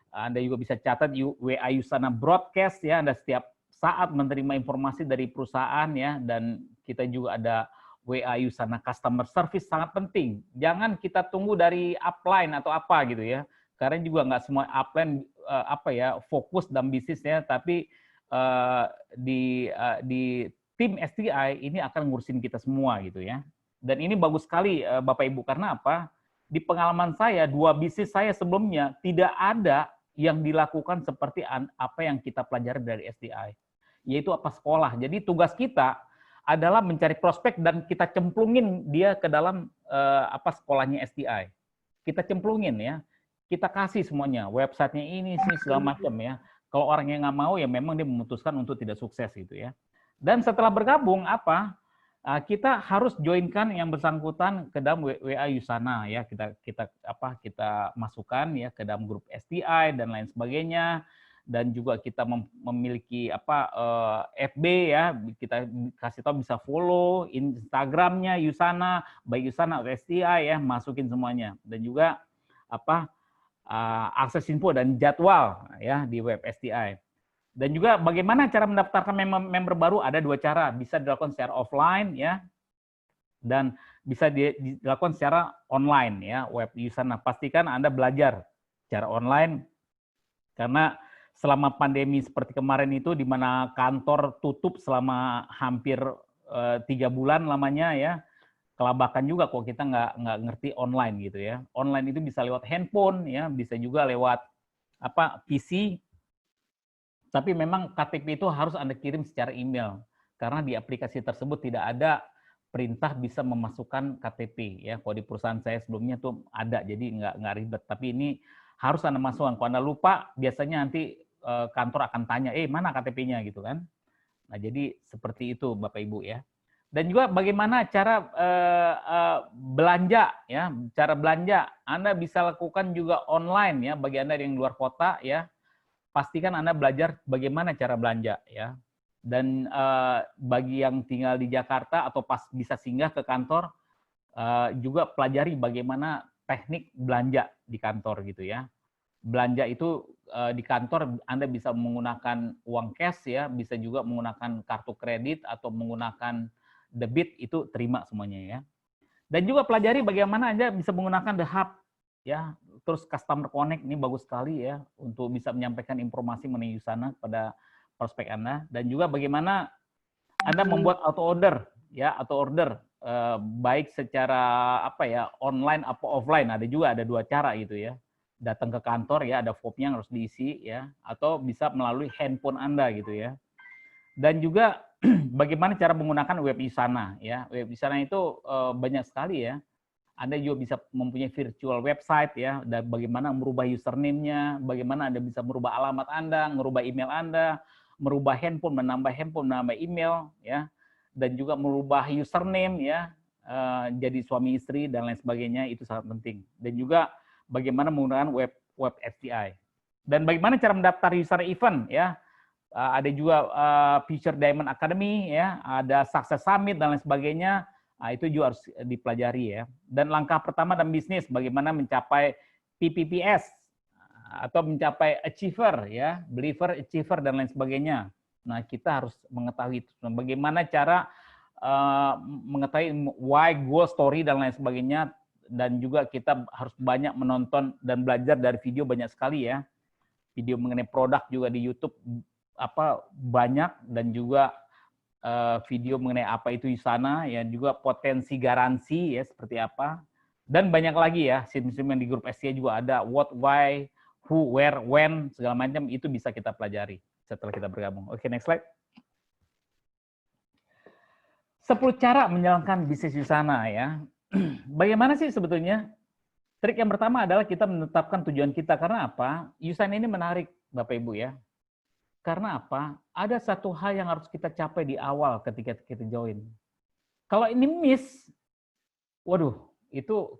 Anda juga bisa catat WA Yusana Broadcast ya, Anda setiap saat menerima informasi dari perusahaan ya, dan kita juga ada WA Yusana Customer Service, sangat penting. Jangan kita tunggu dari upline atau apa gitu ya, karena juga nggak semua upline fokus dalam bisnisnya, tapi di tim STI ini akan ngurusin kita semua gitu ya. Dan ini bagus sekali Bapak Ibu, karena apa? Di pengalaman saya, 2 bisnis saya sebelumnya tidak ada yang dilakukan seperti apa yang kita pelajari dari STI, yaitu sekolah. Jadi tugas kita adalah mencari prospek dan kita cemplungin dia ke dalam sekolahnya STI. Kita cemplungin ya, kita kasih semuanya, websitenya ini segala macam ya. Kalau orang yang nggak mau ya memang dia memutuskan untuk tidak sukses gitu ya. Dan setelah bergabung Kita harus joinkan yang bersangkutan ke dalam WA Yusana ya, kita masukkan ya ke dalam grup STI dan lain sebagainya, dan juga kita memiliki FB ya, kita kasih tahu bisa follow Instagramnya Yusana, baik Yusana atau STI ya, masukin semuanya, dan juga akses info dan jadwal ya di web STI. Dan juga bagaimana cara mendaftarkan member baru, ada 2 cara, bisa dilakukan secara offline ya, dan bisa dilakukan secara online ya, web Yusana. Pastikan Anda belajar secara online, karena selama pandemi seperti kemarin itu, di mana kantor tutup selama hampir 3 bulan lamanya ya, kelabakan juga kok kita nggak ngerti online gitu ya. Online itu bisa lewat handphone ya, bisa juga lewat PC. Tapi memang KTP itu harus Anda kirim secara email, karena di aplikasi tersebut tidak ada perintah bisa memasukkan KTP ya. Kalau di perusahaan saya sebelumnya tuh ada, jadi nggak ribet. Tapi ini harus Anda masukkan. Kalau Anda lupa, biasanya nanti kantor akan tanya, mana KTP-nya gitu kan. Nah, jadi seperti itu Bapak Ibu ya. Dan juga bagaimana cara belanja ya, cara belanja Anda bisa lakukan juga online ya, bagi Anda yang luar kota ya. Pastikan Anda belajar bagaimana cara belanja ya. Dan bagi yang tinggal di Jakarta atau pas bisa singgah ke kantor, juga pelajari bagaimana teknik belanja di kantor gitu ya. Belanja itu di kantor Anda bisa menggunakan uang cash ya, bisa juga menggunakan kartu kredit atau menggunakan debit, itu terima semuanya ya. Dan juga pelajari bagaimana Anda bisa menggunakan The Hub ya, terus Customer Connect, ini bagus sekali ya untuk bisa menyampaikan informasi mengenai Yusana kepada prospek Anda. Dan juga bagaimana Anda membuat auto order ya, baik secara online atau offline. Ada 2 cara gitu ya. Datang ke kantor ya, ada formnya yang harus diisi ya, atau bisa melalui handphone Anda gitu ya. Dan juga bagaimana cara menggunakan web Yusana ya. Web Yusana itu banyak sekali ya. Anda juga bisa mempunyai virtual website ya, dan bagaimana merubah username-nya, bagaimana Anda bisa merubah alamat Anda, merubah email Anda, merubah handphone, menambah email ya, dan juga merubah username ya, jadi suami istri dan lain sebagainya, itu sangat penting. Dan juga bagaimana menggunakan web STI. Dan bagaimana cara mendaftar user event ya. Ada juga Future Diamond Academy ya, ada Success Summit dan lain sebagainya. Nah, itu juga harus dipelajari ya. Dan langkah pertama dalam bisnis, bagaimana mencapai PPPS atau mencapai achiever ya, believer, achiever dan lain sebagainya. Nah, kita harus mengetahui itu. Bagaimana cara mengetahui why, goal, story dan lain sebagainya. Dan juga kita harus banyak menonton dan belajar dari video banyak sekali ya. Video mengenai produk juga di YouTube banyak, dan juga video mengenai apa itu Yusana ya, juga potensi garansi ya seperti apa, dan banyak lagi ya. Sistem yang di grup STI juga ada what, why, who, where, when, segala macam, itu bisa kita pelajari setelah kita bergabung. Oke, next slide. 10 cara menjalankan bisnis Yusana ya. Bagaimana sih sebetulnya? Trik yang pertama adalah kita menetapkan tujuan kita. Karena apa? Yusana ini menarik Bapak Ibu ya. Karena apa? Ada satu hal yang harus kita capai di awal ketika kita join. Kalau ini miss, waduh, itu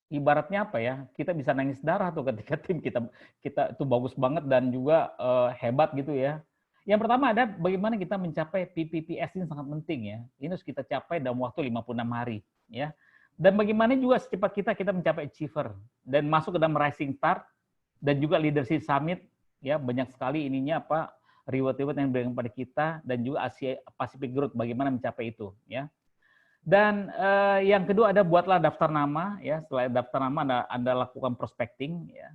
ibaratnya apa ya? Kita bisa nangis darah tuh ketika tim kita itu bagus banget dan juga hebat gitu ya. Yang pertama ada bagaimana kita mencapai PPPS, ini sangat penting ya. Ini harus kita capai dalam waktu 56 hari ya. Dan bagaimana juga secepat kita mencapai achiever dan masuk ke dalam Rising Star dan juga Leadership Summit. Ya, banyak sekali ininya reward-reward yang diberikan kepada kita, dan juga Asia Pacific Growth bagaimana mencapai itu ya. Dan yang kedua ada buatlah daftar nama ya. Setelah daftar nama Anda lakukan prospecting ya.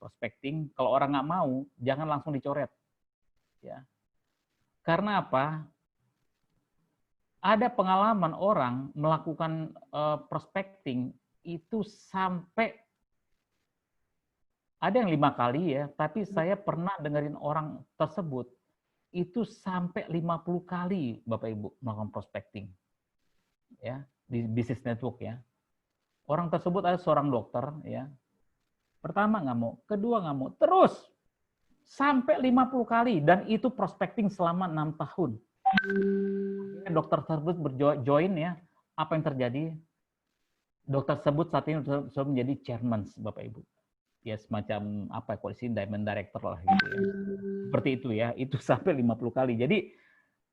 Prospecting, kalau orang nggak mau jangan langsung dicoret ya. Karena apa? Ada pengalaman orang melakukan prospecting itu sampai ada yang 5 kali ya, tapi saya pernah dengerin orang tersebut itu sampai 50 kali Bapak Ibu melakukan prospecting ya di bisnis network ya. Orang tersebut ada seorang dokter ya. Pertama nggak mau, kedua nggak mau, terus sampai 50 kali, dan itu prospecting selama 6 tahun. Akhirnya dokter tersebut berjoin ya. Apa yang terjadi? Dokter tersebut saat ini sudah menjadi chairman, Bapak Ibu. Ya semacam apa koalisi diamond director lah gitu ya. Seperti itu ya. Itu sampai 50 kali. Jadi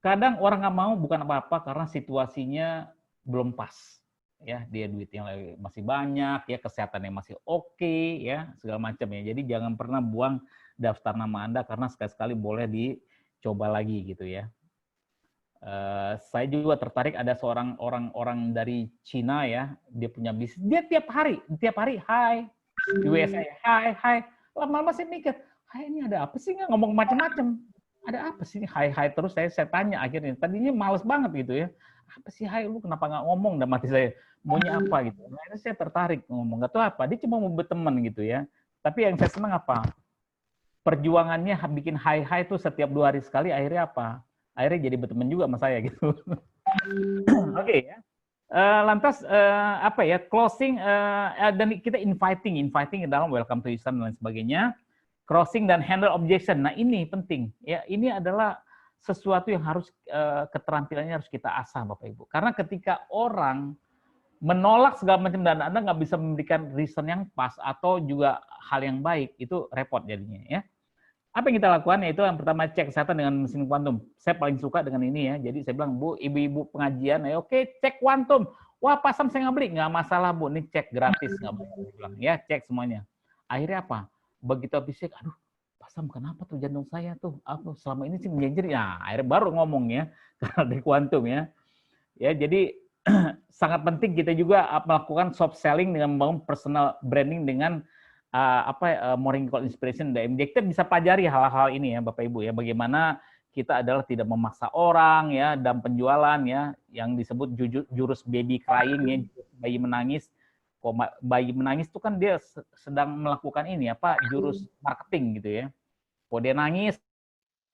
kadang orang nggak mau bukan apa-apa karena situasinya belum pas. Ya, dia duitnya masih banyak, ya kesehatannya masih oke, ya segala macam ya. Jadi jangan pernah buang daftar nama Anda karena sekali-sekali boleh dicoba lagi gitu ya. Saya juga tertarik ada seorang orang dari Cina ya, dia punya bisnis, dia tiap hari, hai, di USA, hai, lama-lama saya mikir, hai ini ada apa sih nggak ngomong macam-macam, ada apa sih hai terus saya tanya akhirnya, tadinya males banget gitu ya, apa sih hai lu kenapa nggak ngomong, dan mati saya maunya apa gitu, nah itu saya tertarik ngomong, nggak tahu apa, dia cuma mau berteman gitu ya, tapi yang saya senang apa, perjuangannya bikin hai tuh setiap 2 hari sekali, akhirnya apa? Akhirnya jadi berteman juga sama saya gitu. Oke ya. Lantas apa ya closing dan kita inviting dalam welcome to Islam dan lain sebagainya. Crossing dan handle objection. Nah ini penting ya. Ini adalah sesuatu yang harus keterampilannya harus kita asah Bapak Ibu. Karena ketika orang menolak segala macam dan Anda nggak bisa memberikan reason yang pas atau juga hal yang baik, itu repot jadinya ya. Apa yang kita lakukan yaitu yang pertama cek kesehatan dengan mesin kuantum. Saya paling suka dengan ini ya. Jadi saya bilang, Bu, ibu-ibu pengajian, ya oke cek kuantum. Wah pasam saya nggak beli, nggak masalah Bu, ini cek gratis nggak boleh. Saya bilang ya cek semuanya. Akhirnya apa? Begitu habis cek, aduh pasam kenapa tuh jantung saya tuh? Apa selama ini sih menjadi? Nah akhirnya baru ngomong ya karena dari kuantum ya. Ya jadi sangat penting kita juga melakukan soft selling dengan membangun personal branding dengan moral inspiration dan kita bisa pelajari hal-hal ini ya Bapak Ibu ya, bagaimana kita adalah tidak memaksa orang ya dalam penjualan ya, yang disebut jurus baby crying ya, bayi menangis. Kok bayi menangis itu kan dia sedang melakukan ini apa jurus marketing gitu ya. Kok dia nangis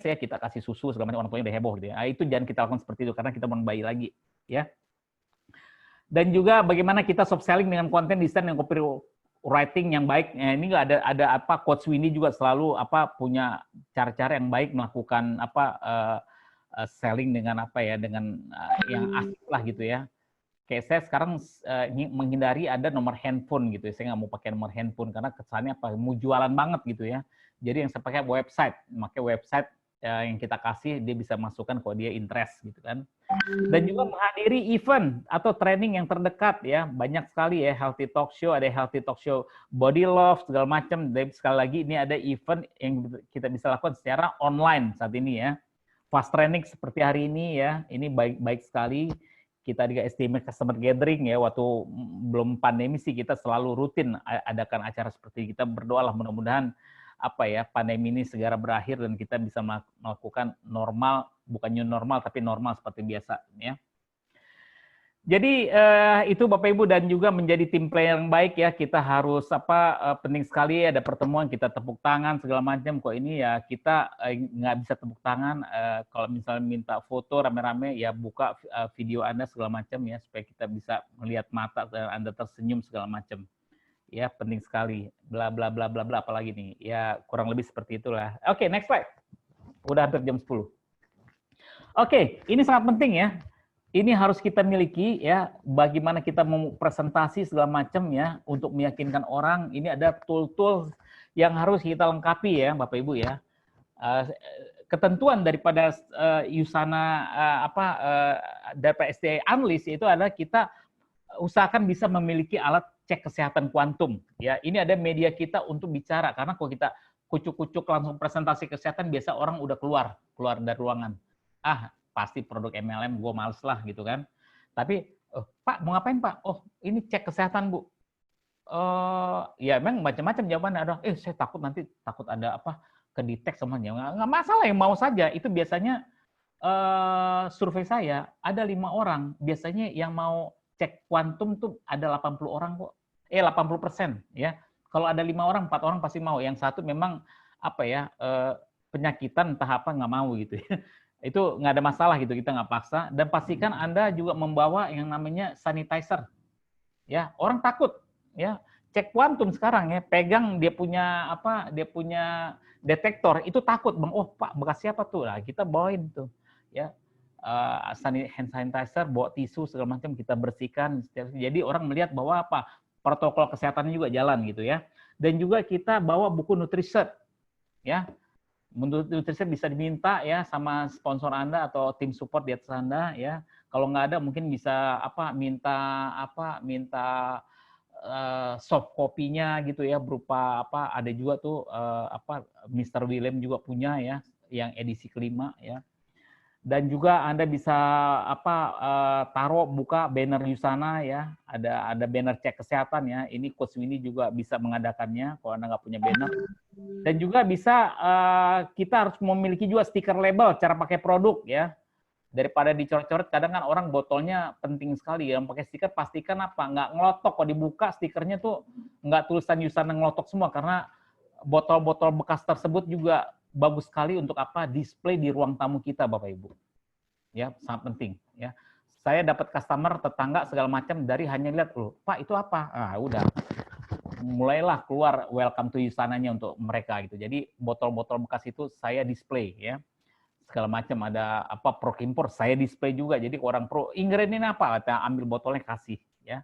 ya kita kasih susu segala macam, orang tuanya udah heboh gitu ya. Itu jangan kita lakukan seperti itu karena kita mau bayi lagi ya. Dan juga bagaimana kita soft selling dengan konten desain dan copywriting yang baik. Ini nggak ada apa Coach Winnie juga selalu punya cara-cara yang baik melakukan selling dengan dengan yang asik lah gitu ya. Kayak saya sekarang menghindari ada nomor handphone gitu. Saya nggak mau pakai nomor handphone karena kesannya mau jualan banget gitu ya. Jadi yang saya pakai website yang kita kasih dia bisa masukkan kalau dia interest gitu kan. Dan juga menghadiri event atau training yang terdekat ya, banyak sekali ya, healthy talk show, ada healthy talk show body love segala macam. Dan sekali lagi ini ada event yang kita bisa lakukan secara online saat ini ya. Fast training seperti hari ini ya, ini baik sekali. Kita di Estimate Customer Gathering ya, waktu belum pandemi sih kita selalu rutin adakan acara seperti kita, berdoalah mudah-mudahan pandemi ini segera berakhir dan kita bisa melakukan normal, bukan new normal tapi normal seperti biasa ya. Jadi itu Bapak Ibu, dan juga menjadi tim player yang baik ya, kita harus penting sekali ada pertemuan, kita tepuk tangan segala macam. Kok ini ya kita nggak bisa tepuk tangan kalau misalnya minta foto rame-rame ya, buka video Anda segala macam ya, supaya kita bisa melihat mata Anda tersenyum segala macam. Ya penting sekali, bla bla bla bla bla, apalagi nih ya, kurang lebih seperti itulah. Oke, next slide. Udah hampir jam 10. Oke, ini sangat penting ya, ini harus kita miliki ya, bagaimana kita mau presentasi segala macam ya untuk meyakinkan orang. Ini ada tool-tool yang harus kita lengkapi ya Bapak Ibu ya. Ketentuan daripada Usana daripada STI Analyst itu adalah kita usahakan bisa memiliki alat cek kesehatan kuantum ya. Ini ada media kita untuk bicara, karena kalau kita kucuk-kucuk langsung presentasi kesehatan biasa orang udah keluar dari ruangan, pasti produk MLM, gue males lah gitu kan. Tapi Pak mau ngapain Pak? Oh ini cek kesehatan Bu. Ya memang macam-macam jawabannya ada. Saya takut ada kedetek semuanya. Nggak masalah, yang mau saja. Itu biasanya survei saya ada 5 orang biasanya yang mau cek kuantum tuh ada 80 orang kok. 80% ya. Kalau ada 5 orang, 4 orang pasti mau. Yang satu memang penyakitan entah apa nggak mau gitu ya. Itu nggak ada masalah gitu, kita nggak paksa. Dan pastikan Anda juga membawa yang namanya sanitizer. Ya, orang takut ya. Cek kuantum sekarang ya, pegang dia punya detektor itu takut, Bang. Oh, Pak, bekas siapa tuh? Nah, kita bawain tuh. Ya. hand sanitizer, bawa tisu segala macam kita bersihkan. Jadi orang melihat bahwa apa protokol kesehatannya juga jalan gitu ya. Dan juga kita bawa buku Nutriset ya. Nutriset bisa diminta ya sama sponsor Anda atau tim support di atas Anda ya. Kalau nggak ada mungkin bisa minta soft copy-nya gitu ya, berupa ada juga tuh Mr. William juga punya ya yang edisi kelima ya. Dan juga Anda bisa buka banner Yusana ya, ada banner cek kesehatan ya. Ini Coach Winnie juga bisa mengadakannya kalau Anda nggak punya banner. Dan juga bisa kita harus memiliki juga stiker label cara pakai produk ya. Daripada dicoret-coret, kadang kan orang botolnya penting sekali yang pakai stiker, pastikan nggak ngelotok. Kalau dibuka stikernya tuh nggak tulisan Yusana ngelotok semua, karena botol-botol bekas tersebut juga bagus sekali untuk display di ruang tamu kita Bapak Ibu. Ya, sangat penting ya. Saya dapat customer, tetangga segala macam dari hanya lihat, loh, Pak itu apa? Udah. Mulailah keluar welcome to Yusananya untuk mereka gitu. Jadi botol-botol bekas itu saya display ya. Segala macam, ada pro impor saya display juga, jadi orang pro ingredient apa ambil botolnya kasih ya.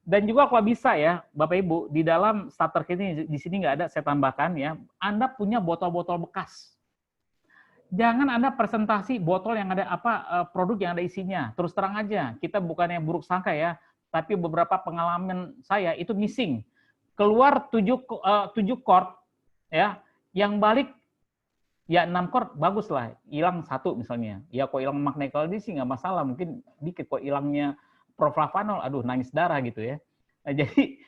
Dan juga kalau bisa ya Bapak Ibu, di dalam starter kit ini di sini nggak ada, saya tambahkan ya, Anda punya botol-botol bekas. Jangan Anda presentasi botol yang ada produk yang ada isinya. Terus terang aja, kita bukannya buruk sangka ya, tapi beberapa pengalaman saya itu missing. Keluar 7 quart ya, yang balik ya 6 quart bagus lah, hilang 1 misalnya. Ya kok hilang magnecoldi sih nggak masalah, mungkin dikit. Kok hilangnya proflavanol, aduh nangis darah gitu ya. Nah, jadi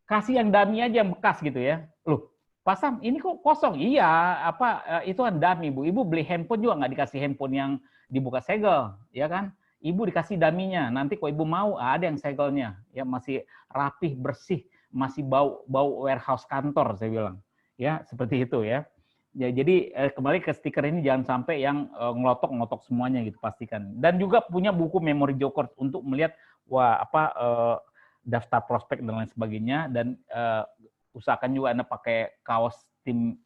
kasih yang dummy aja, yang bekas gitu ya. Loh, Pak Sam, ini kok kosong? Iya, itu kan dummy, Bu. Ibu beli handphone juga nggak dikasih handphone yang dibuka segel, ya kan? Ibu dikasih dummy-nya. Nanti kok Ibu mau, ada yang segelnya, ya masih rapih, bersih, masih bau warehouse kantor, saya bilang. Ya, seperti itu ya. Ya, jadi kembali ke stiker ini jangan sampai yang ngelotok semuanya gitu, pastikan. Dan juga punya buku memory joker untuk melihat daftar prospek dan lain sebagainya. Dan usahakan juga Anda pakai kaos tim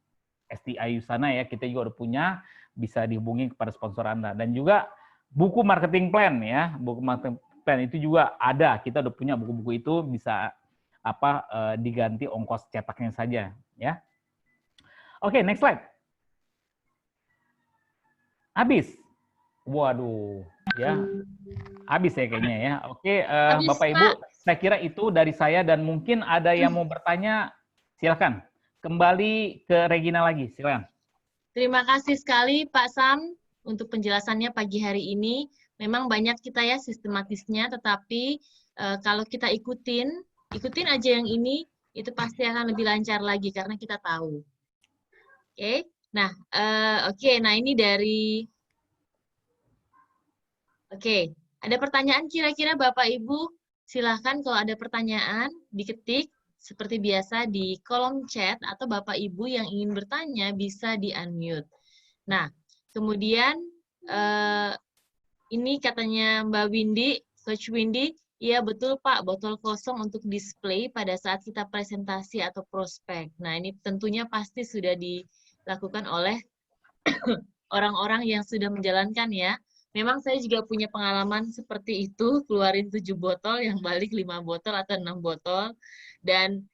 STI Yusana ya, kita juga udah punya, bisa dihubungi kepada sponsor Anda. Dan juga buku marketing plan ya, buku marketing plan itu juga ada, kita udah punya buku-buku itu, bisa diganti ongkos cetaknya saja ya. Oke, next slide. Habis. Waduh, ya. Habis ya kayaknya ya. Oke, Bapak Ibu, saya kira itu dari saya, dan mungkin ada yang mau bertanya, silakan. Kembali ke Regina lagi, silakan. Terima kasih sekali Pak Sam untuk penjelasannya pagi hari ini. Memang banyak kita ya sistematisnya, tetapi kalau kita ikutin aja yang ini, itu pasti akan lebih lancar lagi karena kita tahu. Oke, nah ini dari, ada pertanyaan kira-kira Bapak Ibu, silahkan kalau ada pertanyaan diketik seperti biasa di kolom chat, atau Bapak Ibu yang ingin bertanya bisa di-unmute. Nah, kemudian ini katanya Mbak Windy, Coach Windy, iya betul Pak, botol kosong untuk display pada saat kita presentasi atau prospek. Nah, ini tentunya pasti sudah dilakukan oleh orang-orang yang sudah menjalankan ya. Memang saya juga punya pengalaman seperti itu, keluarin 7 botol, yang balik 5 botol atau 6 botol. Dan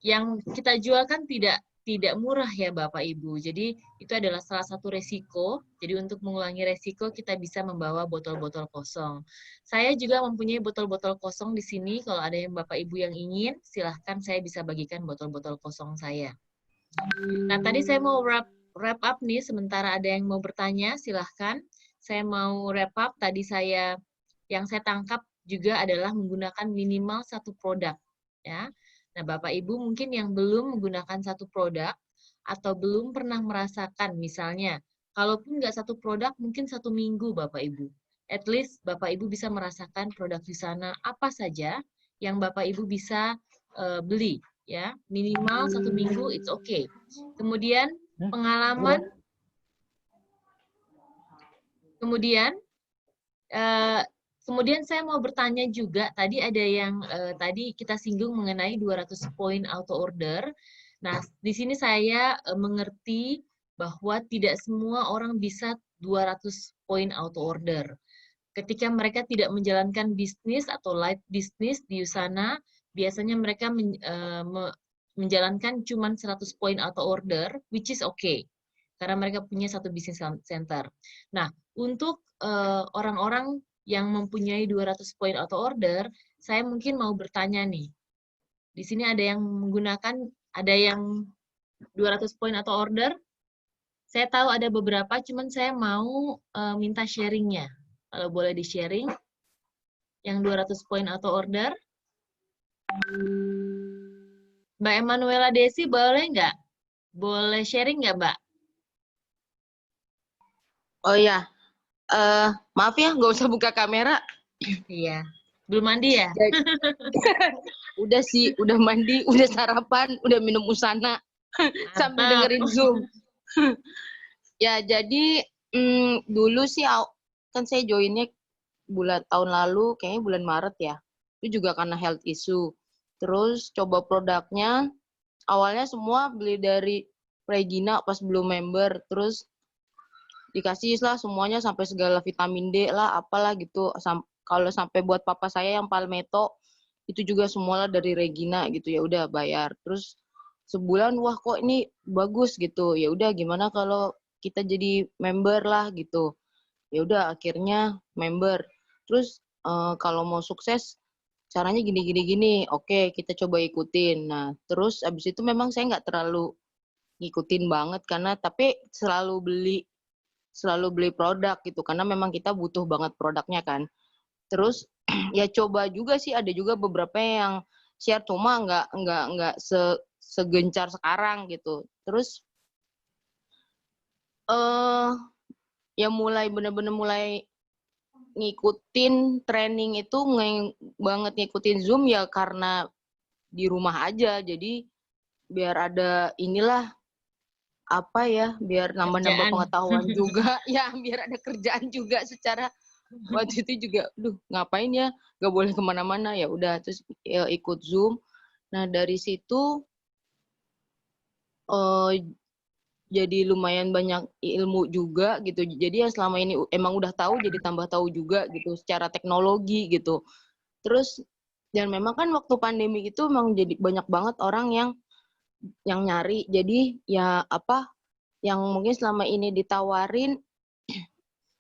yang kita jual kan tidak murah ya Bapak Ibu. Jadi itu adalah salah satu resiko. Jadi untuk mengurangi resiko kita bisa membawa botol-botol kosong. Saya juga mempunyai botol-botol kosong di sini. Kalau ada yang Bapak Ibu yang ingin, silahkan saya bisa bagikan botol-botol kosong saya. Nah, tadi saya mau wrap up nih, sementara ada yang mau bertanya, silahkan. Saya mau wrap up, tadi yang saya tangkap juga adalah menggunakan minimal 1 produk. Ya. Nah, Bapak Ibu mungkin yang belum menggunakan 1 produk, atau belum pernah merasakan, misalnya, kalaupun nggak 1 produk, mungkin 1 minggu Bapak Ibu. At least Bapak Ibu bisa merasakan produk Yusana apa saja yang Bapak Ibu bisa beli. Ya, minimal 1 minggu, it's okay. Kemudian pengalaman, kemudian saya mau bertanya juga, tadi ada yang tadi kita singgung mengenai 200 poin auto order. Nah, di sini saya mengerti bahwa tidak semua orang bisa 200 poin auto order. Ketika mereka tidak menjalankan bisnis atau light bisnis di sana, biasanya mereka menjalankan cuma 100 poin auto order, which is okay. Karena mereka punya satu bisnis center. Nah, untuk orang-orang yang mempunyai 200 poin auto order, saya mungkin mau bertanya nih. Di sini ada yang menggunakan, ada yang 200 poin auto order. Saya tahu ada beberapa, cuman saya mau minta sharingnya. Kalau boleh di-sharing, yang 200 poin auto order. Mbak Emanuela Desi, boleh nggak? Boleh sharing nggak, Mbak? Oh iya, maaf ya, nggak usah buka kamera. Iya. Belum mandi ya? Udah sih, udah mandi, udah sarapan, udah minum usana, sambil dengerin Zoom. Ya, jadi dulu sih kan saya joinnya tahun lalu, kayaknya bulan Maret ya. Itu juga karena health issue. Terus coba produknya, awalnya semua beli dari Regina pas belum member, terus dikasih lah semuanya sampai segala vitamin D lah, apalah gitu. Kalau sampai buat papa saya yang Palmetto, itu juga semua dari Regina gitu, ya udah bayar. Terus sebulan, wah kok ini bagus gitu. Ya udah gimana kalau kita jadi member lah gitu. Ya udah akhirnya member. Terus kalau mau sukses caranya gini. Oke, kita coba ikutin. Nah, terus abis itu memang saya nggak terlalu ngikutin banget karena tapi selalu beli produk gitu karena memang kita butuh banget produknya kan. Terus ya coba juga sih, ada juga beberapa yang share cuma nggak segencar sekarang gitu. Terus ya bener-bener mulai ngikutin training itu banget ngikutin Zoom ya karena di rumah aja. Jadi biar ada inilah apa ya, biar nambah-nambah pengetahuan juga. Ya biar ada kerjaan juga secara waktu itu juga, ngapain ya, nggak boleh kemana-mana, ya udah terus ya, ikut Zoom. Nah dari situ jadi lumayan banyak ilmu juga gitu. Jadi yang selama ini emang udah tahu jadi tambah tahu juga gitu secara teknologi gitu. Terus dan memang kan waktu pandemi itu memang jadi banyak banget orang yang nyari. Jadi ya apa yang mungkin selama ini ditawarin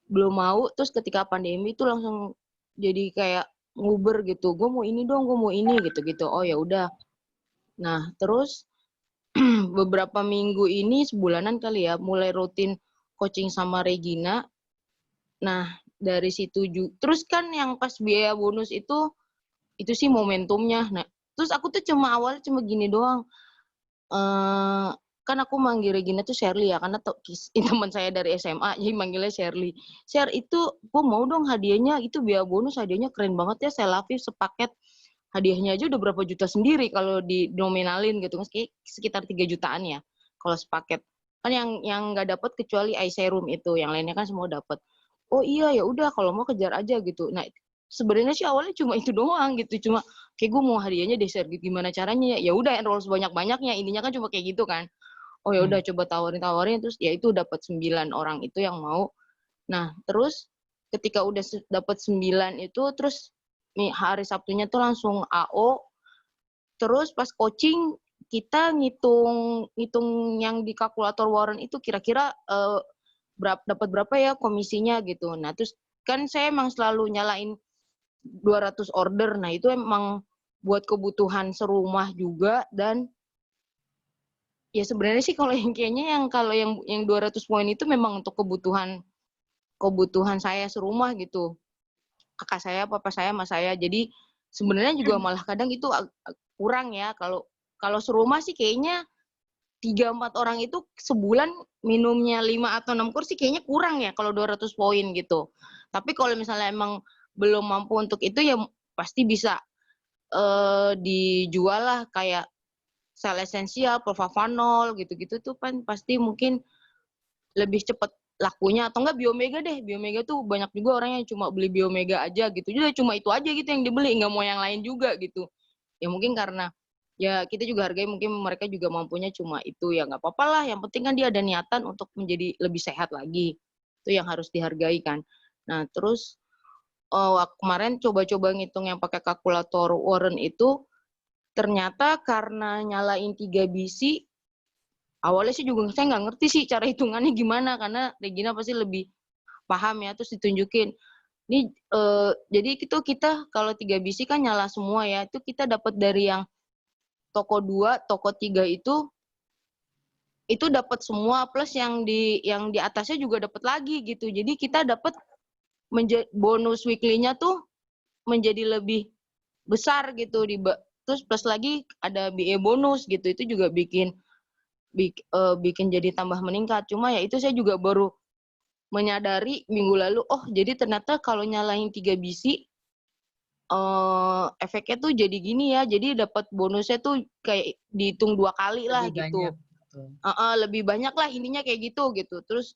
belum mau, terus ketika pandemi itu langsung jadi kayak nguber gitu, gue mau ini dong, gue mau ini gitu. Oh ya udah. Nah terus beberapa minggu ini, sebulanan kali ya, mulai rutin coaching sama Regina. Nah dari situ juga, terus kan yang pas biaya bonus itu sih momentumnya. Nah terus aku tuh awalnya cuma gini doang. Kan aku manggil Regina tuh Shirley ya, karena teman saya dari SMA, jadi manggilnya Shirley. Share itu, gue mau dong hadiahnya, itu biaya bonus hadiahnya keren banget ya, Selavi sepaket. Hadiahnya aja udah berapa juta sendiri kalau dinominalin gitu, sekitar 3 jutaan ya kalau sepaket. Kan yang nggak dapat kecuali eye serum itu, yang lainnya kan semua dapat. Oh iya ya udah kalau mau kejar aja gitu. Nah sebenarnya sih awalnya cuma itu doang gitu, cuma kayak gue mau hadiahnya share gitu, gimana caranya ya udah enroll sebanyak-banyaknya, intinya kan cuma kayak gitu kan. Oh ya udah coba tawarin terus ya itu dapat 9 orang itu yang mau. Nah terus ketika udah dapat 9 itu, terus hari Sabtunya tuh langsung AO. Terus pas coaching kita ngitung yang di kalkulator Warren itu kira-kira dapat berapa ya komisinya gitu. Nah terus kan saya emang selalu nyalain 200 order. Nah itu emang buat kebutuhan serumah juga. Dan ya sebenarnya sih kalau yang kayaknya yang 200 poin itu memang untuk kebutuhan saya serumah gitu. Kakak saya, papa saya, mas saya. Jadi sebenarnya juga malah kadang itu kurang ya. Kalau serumah sih kayaknya 3-4 orang itu sebulan minumnya 5 atau 6 kursi kayaknya kurang ya kalau 200 poin gitu. Tapi kalau misalnya emang belum mampu untuk itu ya pasti bisa dijual lah kayak sel esensial, propavanol gitu-gitu tuh kan pasti mungkin lebih cepat lakunya. Atau enggak Biomega deh. Biomega tuh banyak juga orang yang cuma beli Biomega aja gitu. Jadi cuma itu aja gitu yang dibeli, nggak mau yang lain juga gitu. Ya mungkin karena ya kita juga hargai, mungkin mereka juga mampunya cuma itu, ya nggak apa-apa lah. Yang penting kan dia ada niatan untuk menjadi lebih sehat lagi. Itu yang harus dihargai kan. Nah, terus kemarin coba-coba ngitung yang pakai kalkulator Warren itu, ternyata karena nyalain 3 bisi, awalnya sih juga saya nggak ngerti sih cara hitungannya gimana, karena Regina pasti lebih paham ya, terus ditunjukin. Ini jadi itu kita kalau 3 bisi kan nyala semua ya, itu kita dapat dari yang toko 2, toko 3 itu dapat semua, plus yang di atasnya juga dapat lagi gitu. Jadi kita dapat bonus weekly-nya tuh menjadi lebih besar gitu, terus plus lagi ada BA bonus gitu, itu juga bikin jadi tambah meningkat. Cuma ya itu saya juga baru menyadari minggu lalu, oh jadi ternyata kalau nyalain 3 bisi efeknya tuh jadi gini ya, jadi dapat bonusnya tuh kayak dihitung 2 kali lah Lebih gitu. banyak. Lebih banyak lah intinya kayak gitu. Terus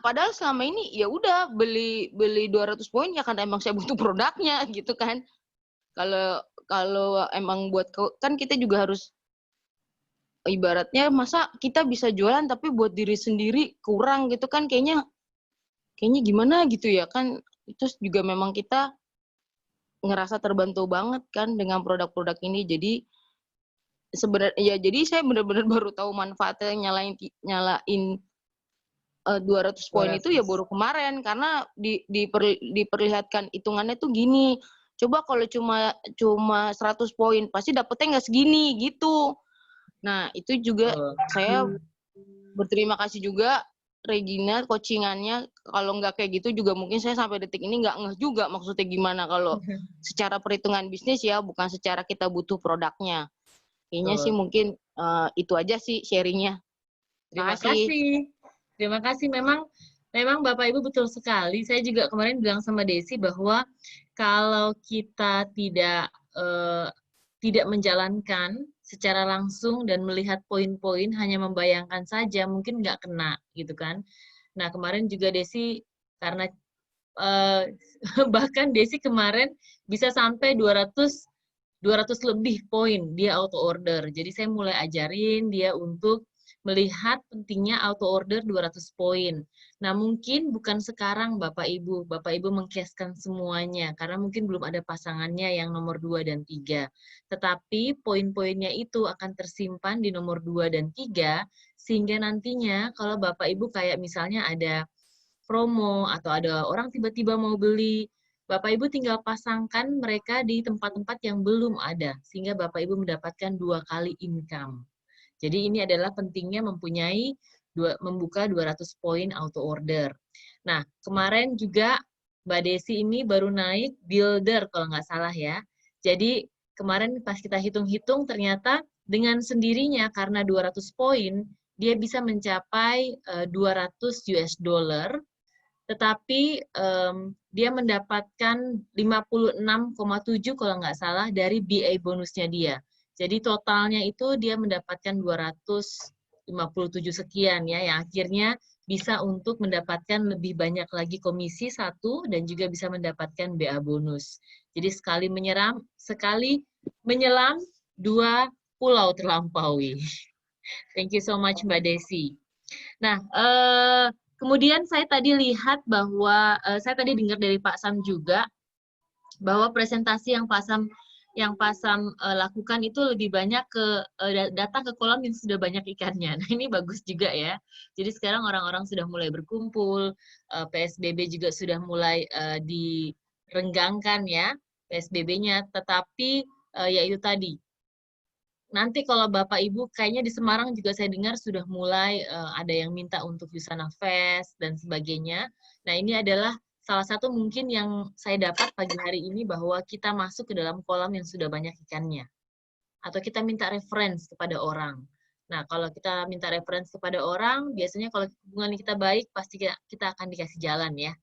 padahal selama ini ya udah beli 200 poin ya karena emang saya butuh produknya gitu kan. Kalau emang buat kan kita juga harus ibaratnya masa kita bisa jualan tapi buat diri sendiri kurang gitu kan, kayaknya gimana gitu ya kan. Terus juga memang kita ngerasa terbantu banget kan dengan produk-produk ini. Jadi sebenarnya ya jadi saya benar-benar baru tahu manfaatnya nyalain 200 poin itu ya baru kemarin, karena diperlihatkan hitungannya tuh gini. Coba kalau cuma 100 poin pasti dapetnya nggak segini gitu. Nah, itu juga saya berterima kasih juga Regina coachingannya. Kalau nggak kayak gitu juga mungkin saya sampai detik ini nggak ngeh juga maksudnya gimana kalau secara perhitungan bisnis ya, bukan secara kita butuh produknya. Kayaknya sih mungkin itu aja sih sharingnya. Terima kasih. Terima kasih. Memang Bapak Ibu betul sekali. Saya juga kemarin bilang sama Desi bahwa kalau kita tidak menjalankan secara langsung dan melihat poin-poin, hanya membayangkan saja, mungkin nggak kena gitu kan. Nah, kemarin juga Desi karena bahkan Desi kemarin bisa sampai 200 lebih poin dia auto order. Jadi saya mulai ajarin dia untuk melihat pentingnya auto order 200 poin. Nah, mungkin bukan sekarang Bapak Ibu mengcashkan semuanya karena mungkin belum ada pasangannya yang nomor 2 dan 3. Tetapi poin-poinnya itu akan tersimpan di nomor 2 dan 3 sehingga nantinya kalau Bapak Ibu kayak misalnya ada promo atau ada orang tiba-tiba mau beli, Bapak Ibu tinggal pasangkan mereka di tempat-tempat yang belum ada, sehingga Bapak Ibu mendapatkan 2 kali income. Jadi ini adalah pentingnya membuka 200 poin auto order. Nah, kemarin juga Mbak Desi ini baru naik builder kalau nggak salah ya. Jadi kemarin pas kita hitung-hitung ternyata dengan sendirinya karena 200 poin, dia bisa mencapai 200 US dollar, tetapi dia mendapatkan 56,7 kalau nggak salah dari BA bonusnya dia. Jadi totalnya itu dia mendapatkan 257 sekian ya, yang akhirnya bisa untuk mendapatkan lebih banyak lagi komisi 1 dan juga bisa mendapatkan BA bonus. Jadi sekali menyelam 2 pulau terlampaui. Thank you so much Mbak Desi. Nah, kemudian saya tadi lihat bahwa saya tadi dengar dari Pak Sam juga bahwa presentasi yang Pak Sam lakukan itu lebih banyak ke datang ke kolam yang sudah banyak ikannya. Nah, ini bagus juga ya. Jadi sekarang orang-orang sudah mulai berkumpul, PSBB juga sudah mulai direnggangkan ya PSBB-nya, tetapi ya itu tadi. Nanti kalau Bapak Ibu, kayaknya di Semarang juga saya dengar sudah mulai ada yang minta untuk Yusana Fest dan sebagainya. Nah, ini adalah salah satu mungkin yang saya dapat pagi hari ini bahwa kita masuk ke dalam kolam yang sudah banyak ikannya. Atau kita minta reference kepada orang. Nah, kalau kita minta reference kepada orang, biasanya kalau hubungan kita baik, pasti kita akan dikasih jalan ya.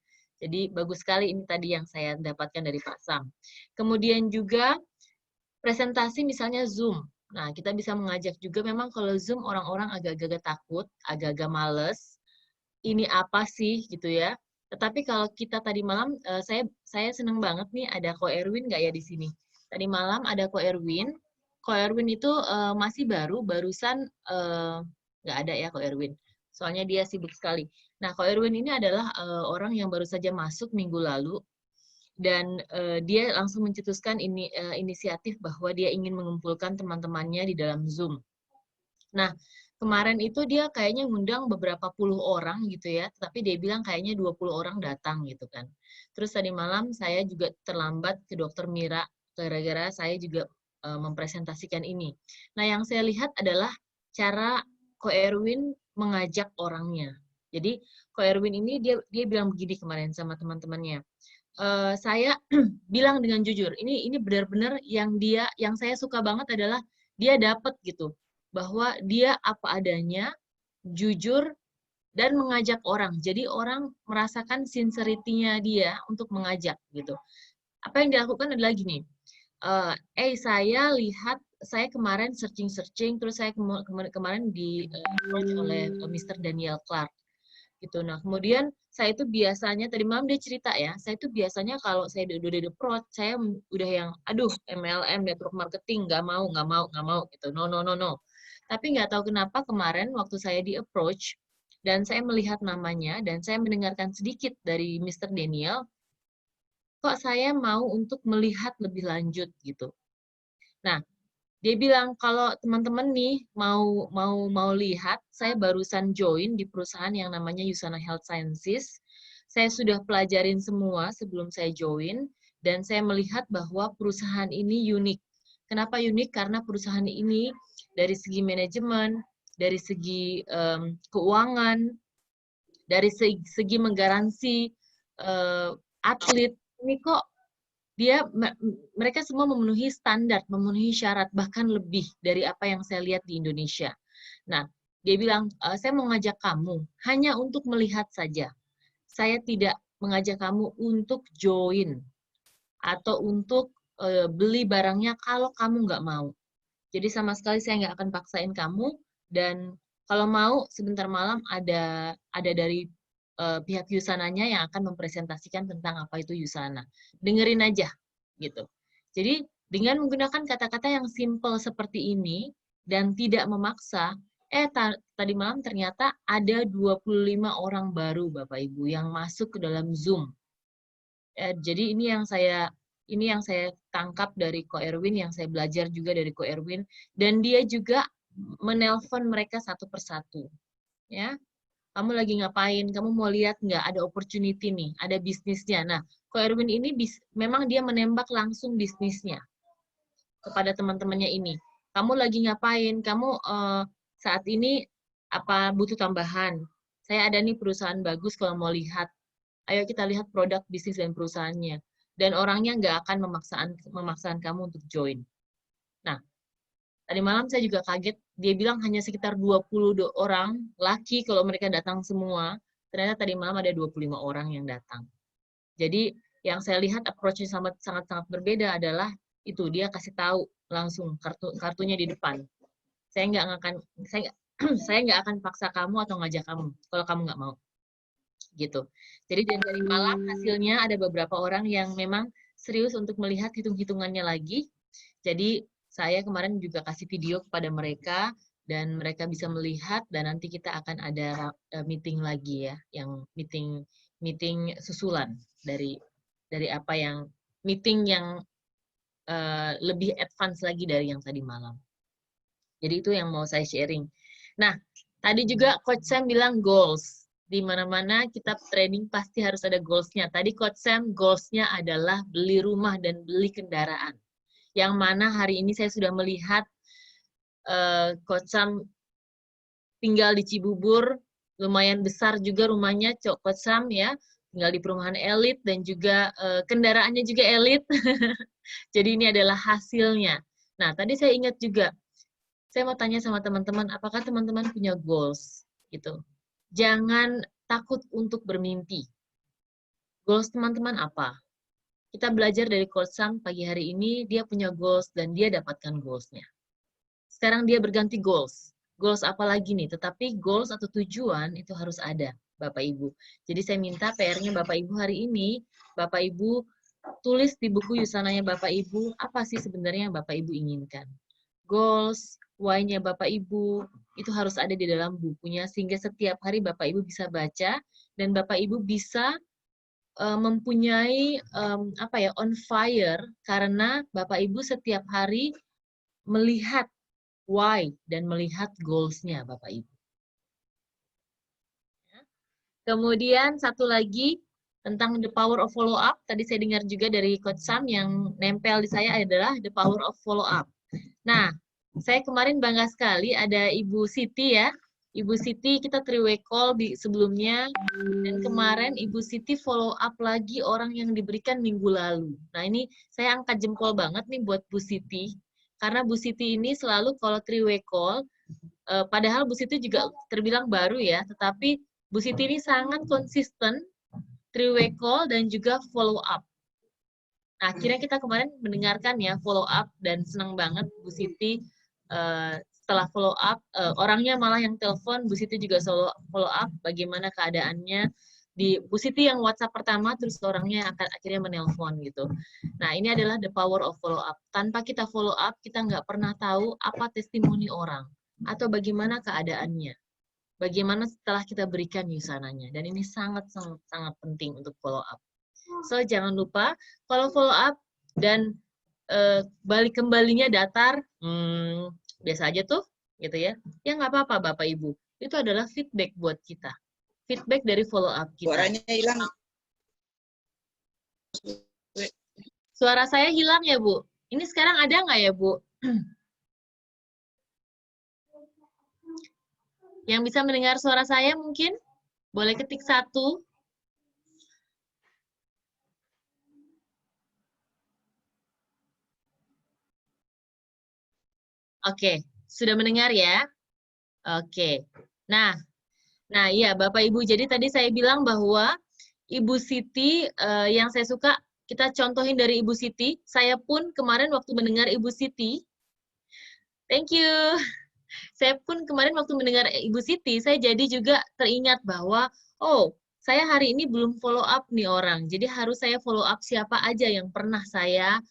Jadi, bagus sekali ini tadi yang saya dapatkan dari Pak Sam. Kemudian juga presentasi misalnya Zoom. Nah, kita bisa mengajak juga, memang kalau Zoom orang-orang agak-agak takut, agak-agak males. Ini apa sih gitu ya. Tetapi kalau kita tadi malam, saya senang banget nih ada Ko Erwin nggak ya di sini. Tadi malam ada Ko Erwin. Ko Erwin itu masih barusan nggak ada ya Ko Erwin. soalnya dia sibuk sekali. Nah, Ko Erwin ini adalah orang yang baru saja masuk minggu lalu, dan dia langsung mencetuskan inisiatif bahwa dia ingin mengumpulkan teman-temannya di dalam Zoom. Nah, kemarin itu dia kayaknya ngundang beberapa puluh orang gitu ya, tapi dia bilang kayaknya 20 orang datang gitu kan. Terus tadi malam saya juga terlambat ke Dokter Mira, gara-gara saya juga mempresentasikan ini. Nah, yang saya lihat adalah cara Ko Erwin mengajak orangnya. Jadi, Ko Erwin ini dia bilang begini kemarin sama teman-temannya. Saya bilang dengan jujur, ini benar-benar yang saya suka banget adalah dia dapat gitu, bahwa dia apa adanya, jujur, dan mengajak orang. Jadi orang merasakan sincerity-nya dia untuk mengajak gitu. Apa yang dilakukan adalah gini, saya kemarin searching, terus saya kemarin di-approach oleh Mr. Daniel Clark. Gitu. Nah, kemudian saya itu biasanya, tadi malam dia cerita ya, saya itu biasanya kalau saya udah di approach, saya udah yang, aduh, MLM, network marketing, nggak mau, gitu, no. Tapi nggak tahu kenapa kemarin waktu saya di approach, dan saya melihat namanya, dan saya mendengarkan sedikit dari Mr. Daniel, kok saya mau untuk melihat lebih lanjut, gitu. Nah, dia bilang kalau teman-teman nih mau lihat, saya barusan join di perusahaan yang namanya Usana Health Sciences. Saya sudah pelajarin semua sebelum saya join, dan saya melihat bahwa perusahaan ini unik. Kenapa unik? Karena perusahaan ini dari segi manajemen, dari segi keuangan, dari segi menggaransi atlet, ini kok mereka semua memenuhi standar, memenuhi syarat, bahkan lebih dari apa yang saya lihat di Indonesia. Nah, dia bilang, saya mau ngajak kamu hanya untuk melihat saja. Saya tidak mengajak kamu untuk join atau untuk beli barangnya kalau kamu nggak mau. Jadi sama sekali saya nggak akan paksain kamu, dan kalau mau sebentar malam ada dari pihak Yusananya yang akan mempresentasikan tentang apa itu Yusana. Dengerin aja, gitu. Jadi, dengan menggunakan kata-kata yang simple seperti ini, dan tidak memaksa, tadi malam ternyata ada 25 orang baru, Bapak Ibu, yang masuk ke dalam Zoom. Jadi ini yang saya tangkap dari Ko Erwin, yang saya belajar juga dari Ko Erwin, dan dia juga menelpon mereka satu persatu. Ya, kamu lagi ngapain? Kamu mau lihat nggak ada opportunity nih, ada bisnisnya. Nah, Ko Erwin ini memang dia menembak langsung bisnisnya kepada teman-temannya ini. Kamu lagi ngapain? Kamu saat ini apa butuh tambahan? Saya ada nih perusahaan bagus kalau mau lihat. Ayo kita lihat produk, bisnis, dan perusahaannya. Dan orangnya nggak akan memaksakan kamu untuk join. Nah, tadi malam saya juga kaget, dia bilang hanya sekitar 20 orang, laki kalau mereka datang semua, ternyata tadi malam ada 25 orang yang datang. Jadi yang saya lihat approach-nya sangat-sangat berbeda adalah itu, dia kasih tahu langsung kartunya di depan. Saya nggak akan paksa kamu atau ngajak kamu kalau kamu nggak mau. Gitu. Jadi dari malam hasilnya ada beberapa orang yang memang serius untuk melihat hitung-hitungannya lagi. Jadi saya kemarin juga kasih video kepada mereka, dan mereka bisa melihat, dan nanti kita akan ada meeting lagi ya, yang meeting susulan dari apa yang meeting yang lebih advance lagi dari yang tadi malam. Jadi itu yang mau saya sharing. Nah, tadi juga Coach Sam bilang goals. Di mana-mana kita trading pasti harus ada goals-nya. Tadi Coach Sam goals-nya adalah beli rumah dan beli kendaraan. Yang mana hari ini saya sudah melihat Coach Sam tinggal di Cibubur, lumayan besar juga rumahnya Coach Sam ya, tinggal di perumahan elit, dan juga kendaraannya juga elit. Jadi ini adalah hasilnya. Nah, tadi saya ingat juga, saya mau tanya sama teman-teman, apakah teman-teman punya goals? Gitu. Jangan takut untuk bermimpi. Goals teman-teman apa? Kita belajar dari Coach Sam pagi hari ini, dia punya goals dan dia dapatkan goals-nya. Sekarang dia berganti goals. Goals apa lagi nih? Tetapi goals atau tujuan itu harus ada, Bapak Ibu. Jadi saya minta PR-nya Bapak Ibu hari ini, Bapak Ibu tulis di buku Yusananya Bapak Ibu, apa sih sebenarnya yang Bapak Ibu inginkan. goals, why-nya Bapak Ibu, itu harus ada di dalam bukunya, sehingga setiap hari Bapak Ibu bisa baca, dan Bapak Ibu bisa mempunyai on fire, karena Bapak Ibu setiap hari melihat why dan melihat goals-nya Bapak Ibu. Kemudian satu lagi tentang the power of follow up. Tadi saya dengar juga dari Coach Sam, yang nempel di saya adalah the power of follow up. Nah, saya kemarin bangga sekali ada Ibu Siti ya. Ibu Siti kita three-way call sebelumnya, dan kemarin Ibu Siti follow up lagi orang yang diberikan minggu lalu. Nah, ini saya angkat jempol banget nih buat Bu Siti, karena Bu Siti ini selalu kalau three-way call, padahal Bu Siti juga terbilang baru ya, tetapi Bu Siti ini sangat konsisten three-way call dan juga follow up. Nah, akhirnya kita kemarin mendengarkan ya follow up, dan senang banget Bu Siti setelah follow up, orangnya malah yang telepon, Bu Siti juga follow up bagaimana keadaannya di Bu Siti yang WhatsApp pertama, terus orangnya akan akhirnya menelpon gitu. Nah, ini adalah the power of follow up. Tanpa kita follow up, kita nggak pernah tahu apa testimoni orang atau bagaimana keadaannya. Bagaimana setelah kita berikan yusananya. Dan ini sangat-sangat penting untuk follow up. So, jangan lupa, kalau follow up dan balik kembalinya datar, biasa aja tuh, gitu ya. Ya nggak apa-apa, Bapak Ibu. Itu adalah feedback buat kita. Feedback dari follow up kita. Suaranya hilang. Suara saya hilang ya, Bu? Ini sekarang ada nggak ya, Bu? Yang bisa mendengar suara saya mungkin? Boleh ketik 1. Oke, sudah mendengar ya? Oke. Nah, iya Bapak Ibu, jadi tadi saya bilang bahwa Ibu Siti, yang saya suka, kita contohin dari Ibu Siti. Saya pun kemarin waktu mendengar Ibu Siti, thank you. Saya pun kemarin waktu mendengar Ibu Siti, saya jadi juga teringat bahwa, oh, saya hari ini belum follow up nih orang. Jadi harus saya follow up siapa aja yang pernah saya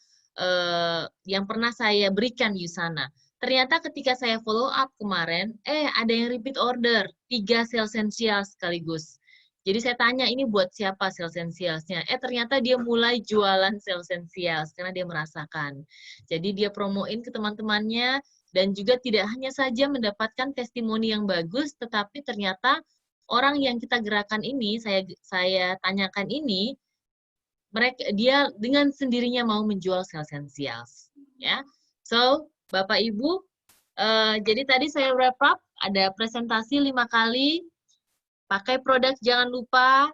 berikan Yusana. Ternyata ketika saya follow up kemarin, ada yang repeat order, 3 sales essential sekaligus. Jadi saya tanya, ini buat siapa sales essentials-nya? Ternyata dia mulai jualan sales essentials, karena dia merasakan. Jadi dia promoin ke teman-temannya, dan juga tidak hanya saja mendapatkan testimoni yang bagus, tetapi ternyata orang yang kita gerakan ini, saya tanyakan ini, dia dengan sendirinya mau menjual sales essentials. Ya. So, Bapak Ibu, jadi tadi saya wrap up, ada presentasi 5 kali, pakai produk jangan lupa,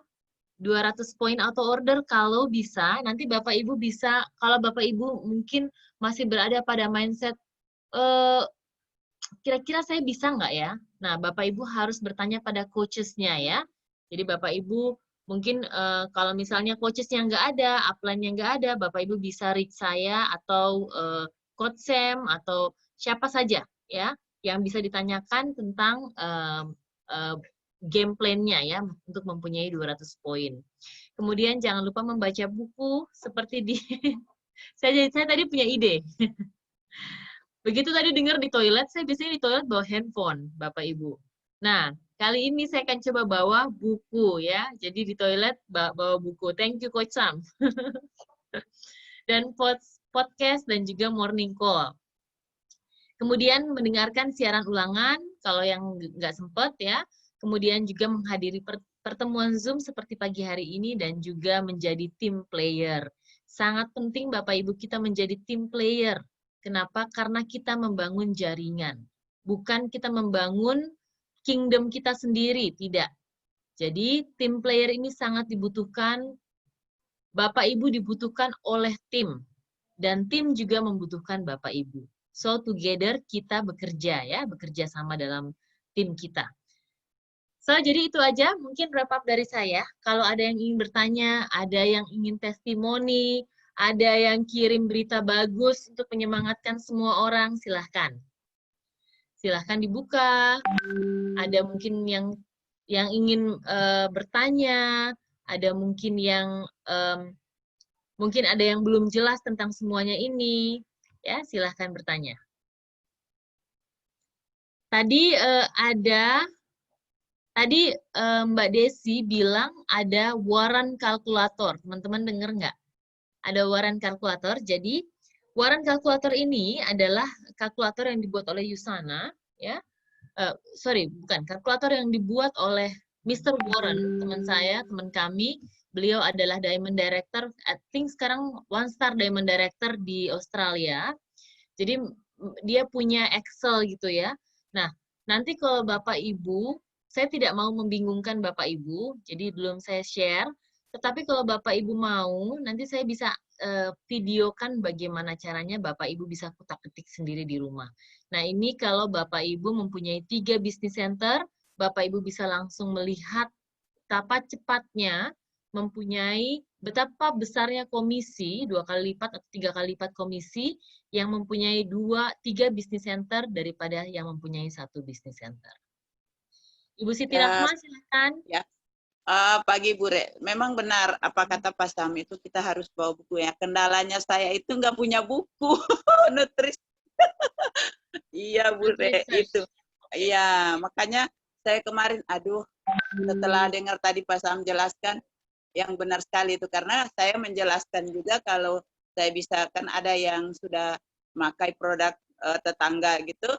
200 poin auto order kalau bisa, nanti Bapak Ibu bisa, kalau Bapak Ibu mungkin masih berada pada mindset, kira-kira saya bisa nggak ya? Nah, Bapak Ibu harus bertanya pada coaches-nya ya. Jadi Bapak Ibu mungkin kalau misalnya coaches-nya nggak ada, upline-nya nggak ada, Bapak Ibu bisa reach saya atau Coach Sam atau siapa saja ya yang bisa ditanyakan tentang game plan-nya ya untuk mempunyai 200 poin. Kemudian jangan lupa membaca buku seperti di saya tadi punya ide. Begitu tadi dengar di toilet, saya biasanya di toilet bawa handphone, Bapak Ibu. Nah, kali ini saya akan coba bawa buku ya. Jadi di toilet bawa buku. Thank you Coach Sam. Dan podcast dan juga morning call. Kemudian mendengarkan siaran ulangan kalau yang nggak sempat ya. Kemudian juga menghadiri pertemuan Zoom seperti pagi hari ini dan juga menjadi team player. Sangat penting Bapak Ibu kita menjadi team player. Kenapa? Karena kita membangun jaringan. Bukan kita membangun kingdom kita sendiri, tidak. Jadi team player ini sangat dibutuhkan. Bapak Ibu dibutuhkan oleh tim. Dan tim juga membutuhkan Bapak Ibu. So together kita bekerja ya, bekerja sama dalam tim kita. So, jadi itu aja mungkin wrap up dari saya. Kalau ada yang ingin bertanya, ada yang ingin testimoni, ada yang kirim berita bagus untuk menyemangatkan semua orang, silahkan. Silahkan dibuka. Ada mungkin yang ingin bertanya, ada mungkin yang mungkin ada yang belum jelas tentang semuanya ini. Ya, silahkan bertanya. Tadi Mbak Desi bilang ada Warren kalkulator. Teman-teman dengar nggak? Ada Warren kalkulator. Jadi Warren kalkulator ini adalah kalkulator yang dibuat oleh Usana, ya. Sorry, bukan. Kalkulator yang dibuat oleh Mr. Warren, teman saya, teman kami. Beliau adalah Diamond Director, I think sekarang One Star Diamond Director di Australia. Jadi dia punya Excel gitu ya. Nah, nanti kalau Bapak Ibu, saya tidak mau membingungkan Bapak Ibu, jadi belum saya share. Tetapi kalau Bapak Ibu mau, nanti saya bisa videokan bagaimana caranya Bapak Ibu bisa kutak-ketik sendiri di rumah. Nah, ini kalau Bapak Ibu mempunyai 3 bisnis center, Bapak Ibu bisa langsung melihat betapa cepatnya mempunyai betapa besarnya komisi 2 kali lipat atau 3 kali lipat komisi yang mempunyai 2-3 bisnis center daripada yang mempunyai 1 bisnis center. Ibu Siti Rahma, silakan. Ya. Pagi Bu Re, memang benar apa kata Pak Sam itu kita harus bawa buku ya. Kendalanya saya itu nggak punya buku nutrisi. Iya Bu Re, itu. Iya, makanya saya kemarin, aduh, setelah dengar tadi Pak Sam jelaskan, yang benar sekali itu. Karena saya menjelaskan juga kalau saya bisa, kan ada yang sudah memakai produk tetangga gitu,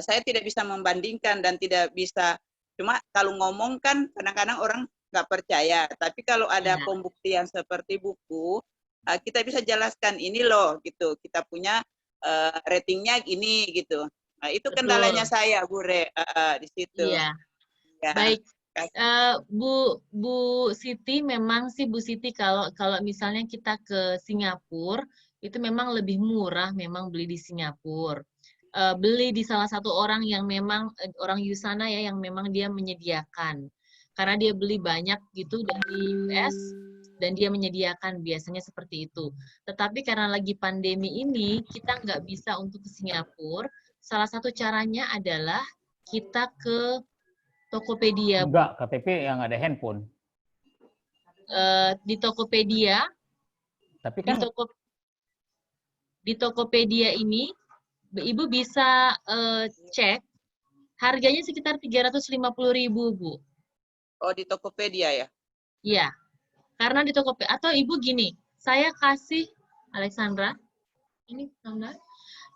saya tidak bisa membandingkan dan tidak bisa. Cuma kalau ngomong kan kadang-kadang orang nggak percaya. Tapi kalau ada pembuktian seperti buku, kita bisa jelaskan ini loh gitu. Kita punya ratingnya ini gitu. Nah, itu kendalanya saya, Bu Re, di situ. Iya. Ya. Baik. Bu Siti, memang sih Bu Siti kalau misalnya kita ke Singapura, itu memang lebih murah memang beli di Singapura. Beli di salah satu orang yang memang orang Usana ya, yang memang dia menyediakan, karena dia beli banyak gitu dari US dan dia menyediakan, biasanya seperti itu. Tetapi karena lagi pandemi ini kita nggak bisa untuk ke Singapura, salah satu caranya adalah kita ke Tokopedia. Enggak, KTP yang ada handphone. Di Tokopedia, tapi kan di Tokopedia ini Ibu bisa cek harganya sekitar 350.000, Bu. Oh, di Tokopedia ya? Iya. Karena di Tokopedia, atau Ibu gini, saya kasih Alexandra, ini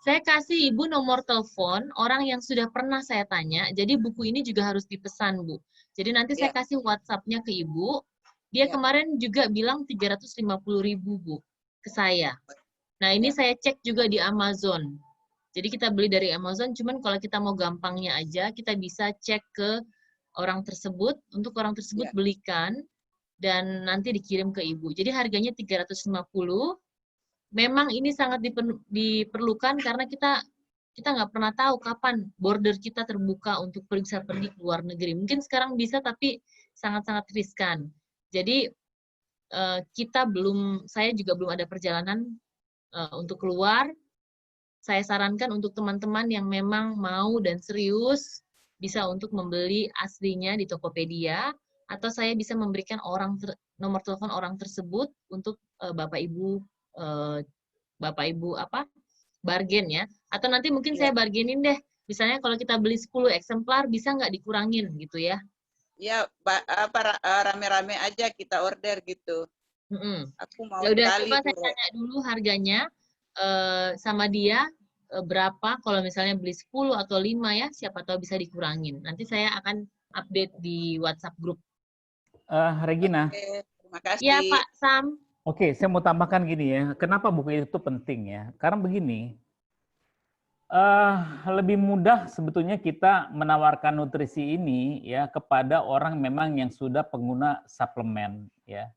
saya kasih Ibu nomor telepon orang yang sudah pernah saya tanya. Jadi buku ini juga harus dipesan, Bu. Jadi nanti saya kasih WhatsApp-nya ke Ibu. Dia kemarin juga bilang 350.000, Bu, ke saya. Nah, ini saya cek juga di Amazon. Jadi kita beli dari Amazon, cuman kalau kita mau gampangnya aja, kita bisa cek ke orang tersebut, untuk orang tersebut belikan, dan nanti dikirim ke Ibu. Jadi harganya 350. Memang ini sangat diperlukan karena kita nggak pernah tahu kapan border kita terbuka untuk bisa pergi ke luar negeri. Mungkin sekarang bisa, tapi sangat-sangat riskan. Jadi saya juga belum ada perjalanan untuk keluar. Saya sarankan untuk teman-teman yang memang mau dan serius bisa untuk membeli aslinya di Tokopedia, atau saya bisa memberikan nomor telepon orang tersebut untuk Bapak Ibu bargain ya, atau nanti mungkin saya bargainin deh, misalnya kalau kita beli 10 eksemplar bisa nggak dikurangin gitu ya? Iya, rame-rame aja kita order gitu. Aku mau ya udah, sekali, coba saya tanya dulu harganya sama dia berapa, kalau misalnya beli 10 atau 5 ya, siapa tahu bisa dikurangin. Nanti saya akan update di WhatsApp grup. Regina. Terima kasih. Ya, Pak Sam. Oke, saya mau tambahkan gini ya. Kenapa buku itu penting ya? Karena begini, lebih mudah sebetulnya kita menawarkan nutrisi ini ya kepada orang memang yang sudah pengguna suplemen ya.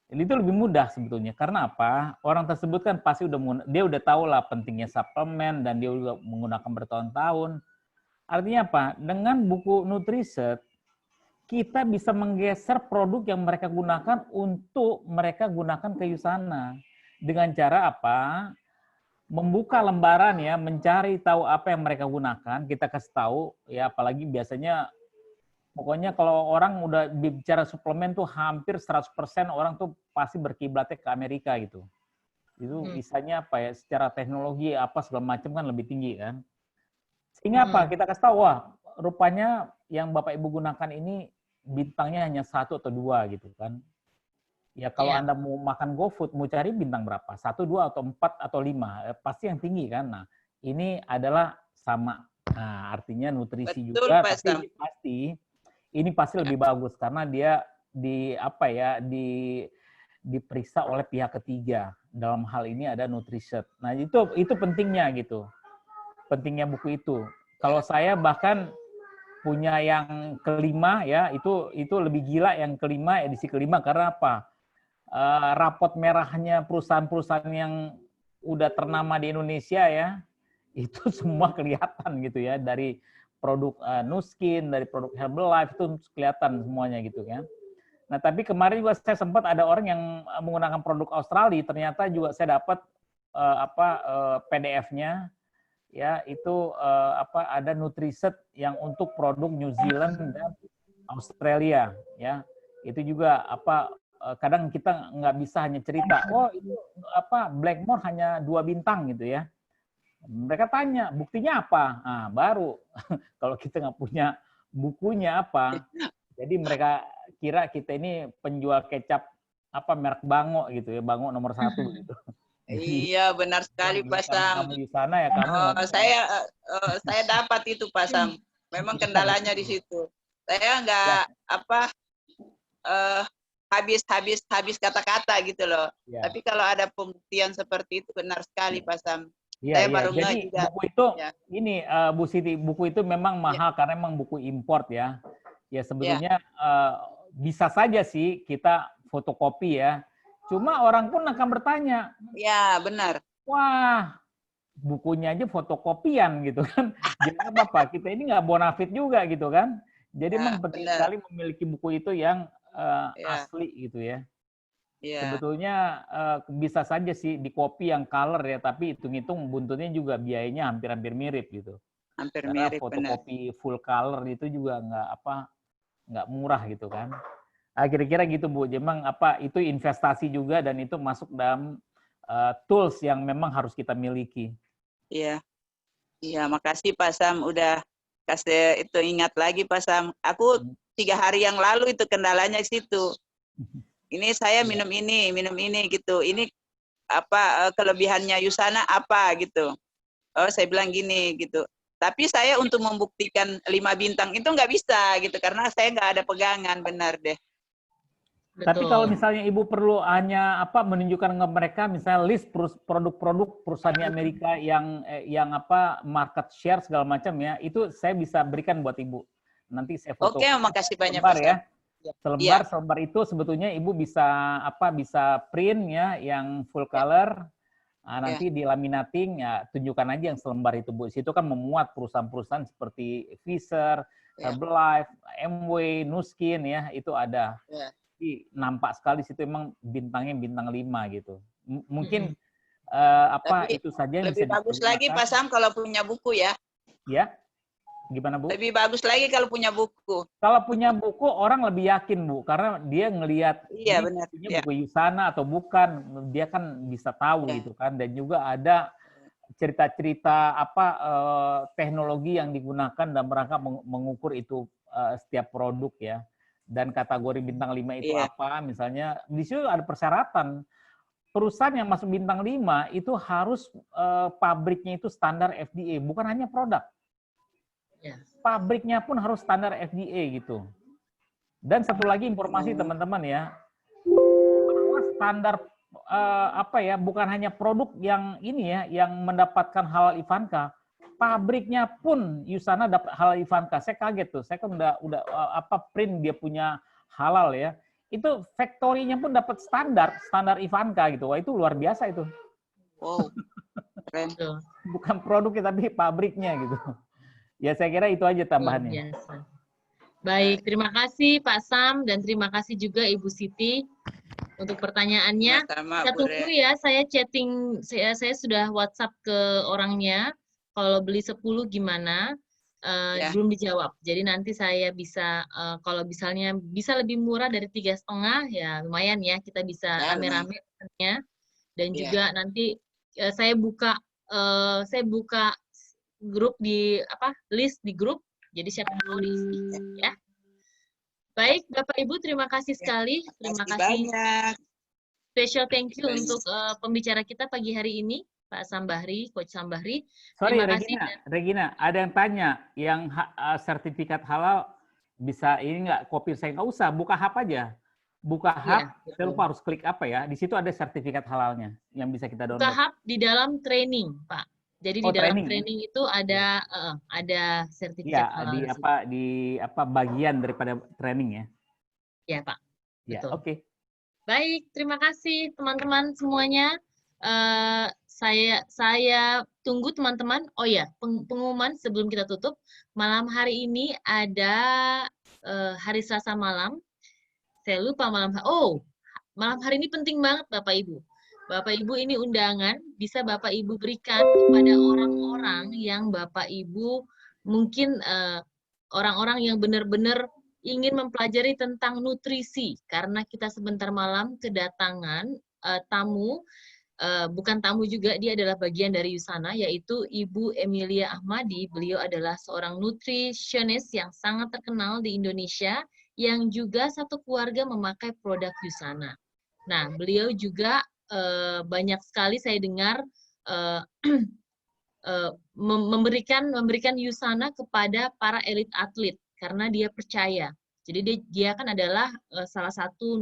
Jadi itu lebih mudah sebetulnya. Karena apa? Orang tersebut kan pasti dia udah tahu lah pentingnya suplemen dan dia udah menggunakan bertahun-tahun. Artinya apa? Dengan buku Nutriset, kita bisa menggeser produk yang mereka gunakan untuk mereka gunakan ke Usana. Dengan cara apa? Membuka lembaran ya, mencari tahu apa yang mereka gunakan, kita kasih tahu ya, apalagi biasanya pokoknya kalau orang udah bicara suplemen tuh hampir 100% orang tuh pasti berkiblatnya ke Amerika gitu. Itu misalnya apa ya, secara teknologi apa segala macam kan lebih tinggi kan. Ini apa? Kita kasih tahu, wah, rupanya yang Bapak Ibu gunakan ini bintangnya hanya 1 atau 2 gitu kan. Ya kalau Anda mau makan GoFood, mau cari bintang berapa? 1, 2, atau 4, atau 5. Pasti yang tinggi kan. Nah, ini adalah sama. Nah, artinya nutrisi Betul, juga, Pak Sam. tapi ini pasti lebih bagus karena dia diperiksa oleh pihak ketiga. Dalam hal ini ada Nutriset. Nah, itu pentingnya gitu. Pentingnya buku itu. Kalau saya bahkan punya yang kelima ya, itu lebih gila yang kelima, edisi kelima, karena apa? Rapot merahnya perusahaan-perusahaan yang udah ternama di Indonesia ya, itu semua kelihatan gitu ya, dari produk Nuskin, dari produk Herbalife, itu kelihatan semuanya gitu ya. Nah, tapi kemarin juga saya sempat ada orang yang menggunakan produk Australia, ternyata juga saya dapat PDF-nya ya, itu ada Nutriset yang untuk produk New Zealand dan Australia ya. Itu juga kadang kita nggak bisa hanya cerita, oh itu Blackmore hanya 2 bintang gitu ya. Mereka tanya, buktinya apa? Nah, baru kalau kita nggak punya bukunya apa, jadi mereka kira kita ini penjual kecap merek Bango gitu ya, Bango nomor 1 gitu. Jadi, Iya, benar sekali, Pak Sam. kamu di sana ya kamu. Saya dapat itu, Pak Sam. Memang kendalanya di situ. Saya nggak habis kata-kata gitu loh. Ya. Tapi kalau ada pembuktian seperti itu benar sekali, Pak Sam. Iya, Saya baru jadi juga. buku itu Ya. ini Bu Siti, buku itu memang mahal karena memang buku import ya. Ya sebetulnya bisa saja sih kita fotokopi ya. Cuma orang pun akan bertanya. Ya, benar. Wah, bukunya aja fotokopian gitu kan. Jadi apa? Kita ini nggak bonafit juga gitu kan. Jadi memang penting sekali memiliki buku itu yang asli gitu ya. Sebetulnya bisa saja sih di copy yang color ya, tapi hitung-hitung buntutnya juga biayanya hampir-hampir mirip gitu. Hampir Karena mirip, fotokopi full color itu juga nggak murah gitu kan. Kira-kira gitu Bu. Memang itu investasi juga dan itu masuk dalam tools yang memang harus kita miliki. Iya. Iya, makasih Pak Sam udah kasih itu, ingat lagi Pak Sam. Aku 3 hari yang lalu itu kendalanya di situ. Ini saya minum ini gitu. Ini kelebihannya Yusana apa gitu. Oh, saya bilang gini gitu. Tapi saya untuk membuktikan 5 bintang itu nggak bisa gitu karena saya nggak ada pegangan, benar deh. Betul. Tapi kalau misalnya Ibu perlu hanya menunjukkan ke mereka misalnya list produk-produk perusahaan di Amerika yang market share segala macam ya, itu saya bisa berikan buat Ibu. Nanti saya foto. Oke, makasih banyak Pak ya. Selembar itu sebetulnya Ibu bisa bisa print ya yang full color. Nanti di laminating ya, tunjukkan aja yang selembar itu Bu. Situ kan memuat perusahaan-perusahaan seperti Pfizer, Herbalife, Amway, Nuskin ya, itu ada. Jadi nampak sekali situ emang bintangnya bintang 5 gitu. Mungkin itu saja yang lebih bisa bagus lagi Pak Sam kalau punya buku ya. Ya. Gimana Bu? Lebih bagus lagi kalau punya buku. Kalau punya buku orang lebih yakin Bu, karena dia ngelihat benar. buku Yusana atau bukan, dia kan bisa tahu gitu kan. Dan juga ada cerita-cerita teknologi yang digunakan dalam rangka mengukur itu setiap produk ya. Dan kategori bintang 5 itu apa, misalnya di situ ada persyaratan. Perusahaan yang masuk bintang 5 itu harus pabriknya itu standar FDA, bukan hanya produk. Pabriknya pun harus standar FDA gitu. Dan satu lagi informasi teman-teman ya, bahwa standar bukan hanya produk yang ini ya, yang mendapatkan halal Ivanka, pabriknya pun Yusana dapat halal Ivanka. Saya kaget tuh, saya kan udah print dia punya halal ya. Itu factory-nya pun dapat standar Ivanka gitu. Wah, itu luar biasa itu. Wow. Keren. Bukan produknya tapi pabriknya gitu. Ya saya kira itu aja tambahannya. Baik, terima kasih Pak Sam dan terima kasih juga Ibu Siti untuk pertanyaannya. Kita tunggu ya, saya chatting, saya sudah WhatsApp ke orangnya. Kalau beli 10 gimana? Belum dijawab. Jadi nanti saya bisa, kalau misalnya bisa lebih murah dari 3,5 ya lumayan ya, kita bisa rame-rame pesannya. Dan juga nanti saya buka grup di list di grup. Jadi siapa yang mau diisi ya. Baik, Bapak Ibu, terima kasih sekali. Terima kasih banyak. Special thank you untuk pembicara kita pagi hari ini, Pak Sambahri, Coach Sambahri. Sorry, Terima kasih. Regina, ada yang tanya, yang sertifikat halal bisa ini nggak, kopi saya nggak usah, buka hub aja. Buka hub, saya lupa harus klik apa ya, di situ ada sertifikat halalnya yang bisa kita download. Buka hub di dalam training, Pak. Jadi di dalam training itu ada sertifikat halal. Di bagian daripada training ya. Ya, Pak. Ya, betul. Oke. Baik, terima kasih teman-teman semuanya. Saya tunggu teman-teman. Oh ya, pengumuman sebelum kita tutup. Malam hari ini ada hari Selasa malam. Saya lupa malam hari ini penting banget Bapak Ibu. Bapak Ibu ini undangan bisa Bapak Ibu berikan kepada orang-orang yang Bapak Ibu mungkin orang-orang yang benar-benar ingin mempelajari tentang nutrisi, karena kita sebentar malam kedatangan tamu, bukan tamu juga, dia adalah bagian dari Yusana, yaitu Ibu Emilia Ahmadi. Beliau adalah seorang nutritionist yang sangat terkenal di Indonesia, yang juga satu keluarga memakai produk Yusana. Nah, beliau juga banyak sekali saya dengar memberikan Yusana kepada para elit atlet, karena dia percaya. Jadi dia kan adalah salah satu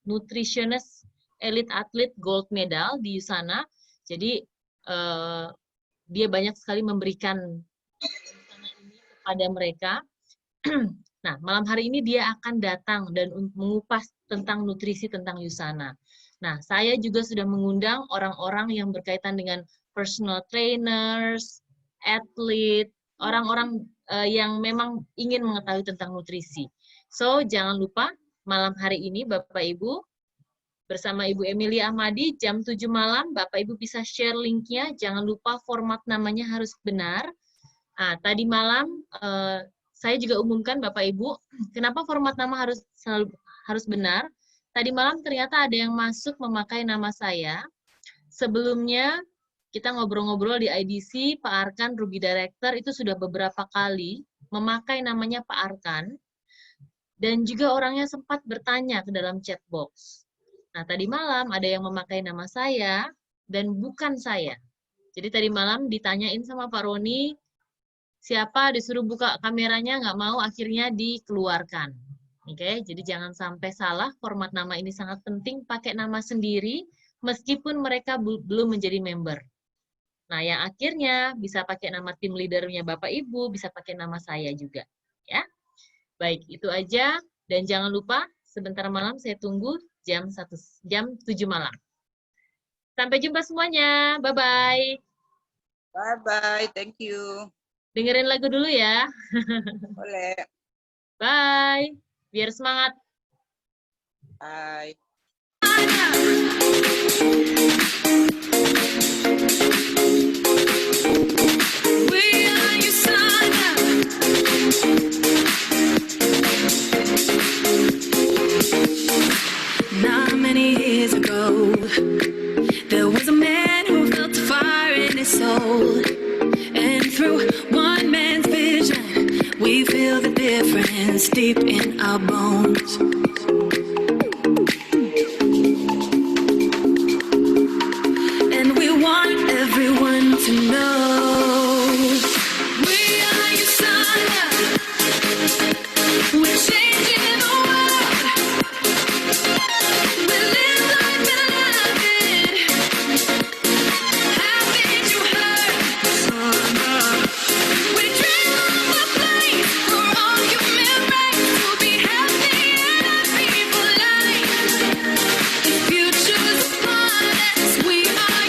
nutritionist elite atlet gold medal di Yusana. Jadi dia banyak sekali memberikan Yusana ini kepada mereka. Nah, malam hari ini dia akan datang dan mengupas tentang nutrisi tentang Yusana. Nah, saya juga sudah mengundang orang-orang yang berkaitan dengan personal trainers, atlet, orang-orang yang memang ingin mengetahui tentang nutrisi. So, jangan lupa malam hari ini Bapak Ibu bersama Ibu Emilia Ahmadi jam 7 malam, Bapak Ibu bisa share linknya. Jangan lupa format namanya harus benar. Nah, tadi malam saya juga umumkan Bapak Ibu, kenapa format nama harus benar. Tadi malam ternyata ada yang masuk memakai nama saya. Sebelumnya kita ngobrol-ngobrol di IDC, Pak Arkan, Ruby Director, itu sudah beberapa kali memakai namanya Pak Arkan. Dan juga orangnya sempat bertanya ke dalam chat box. Nah, tadi malam ada yang memakai nama saya dan bukan saya. Jadi tadi malam ditanyain sama Pak Roni, siapa disuruh buka kameranya, nggak mau, akhirnya dikeluarkan. Oke, jadi jangan sampai salah, format nama ini sangat penting, pakai nama sendiri, meskipun mereka belum menjadi member. Nah, yang akhirnya bisa pakai nama tim leadernya Bapak Ibu, bisa pakai nama saya juga. Ya, baik, itu aja. Dan jangan lupa, sebentar malam saya tunggu jam 7 malam. Sampai jumpa semuanya, bye-bye. Bye-bye, thank you. Dengerin lagu dulu ya. Boleh. Bye. Biar semangat. Bye. Not many years ago, there was a man who felt a fire in his soul. And through one man's vision, we feel the difference deep in our bones. And we want everyone to know we are Yusana. We're changing the world. We live life and love it. Haven't you heard? We dream of a place for all human race to be happy and happy for life. The future's upon us. We are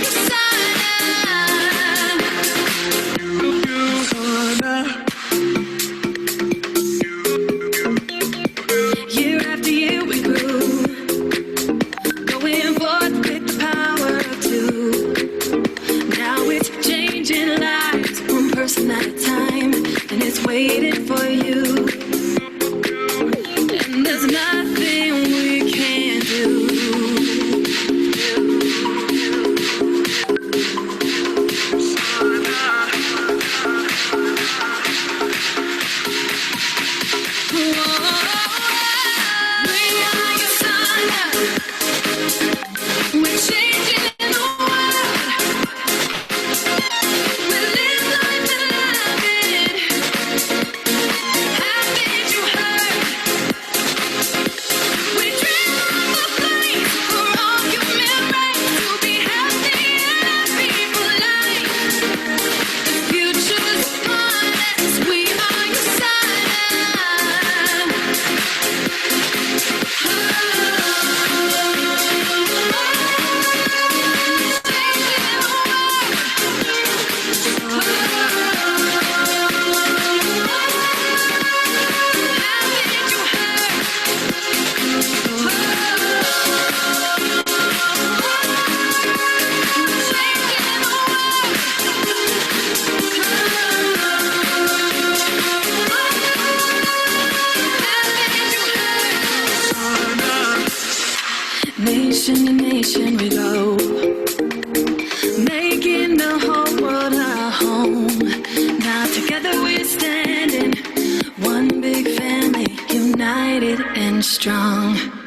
Year after year we grew, going forth with the power of two. Now it's changing lives, one person at a time, and it's waiting for you. And there's nothing we can do. home. Now together we're standing, one big family, united and strong.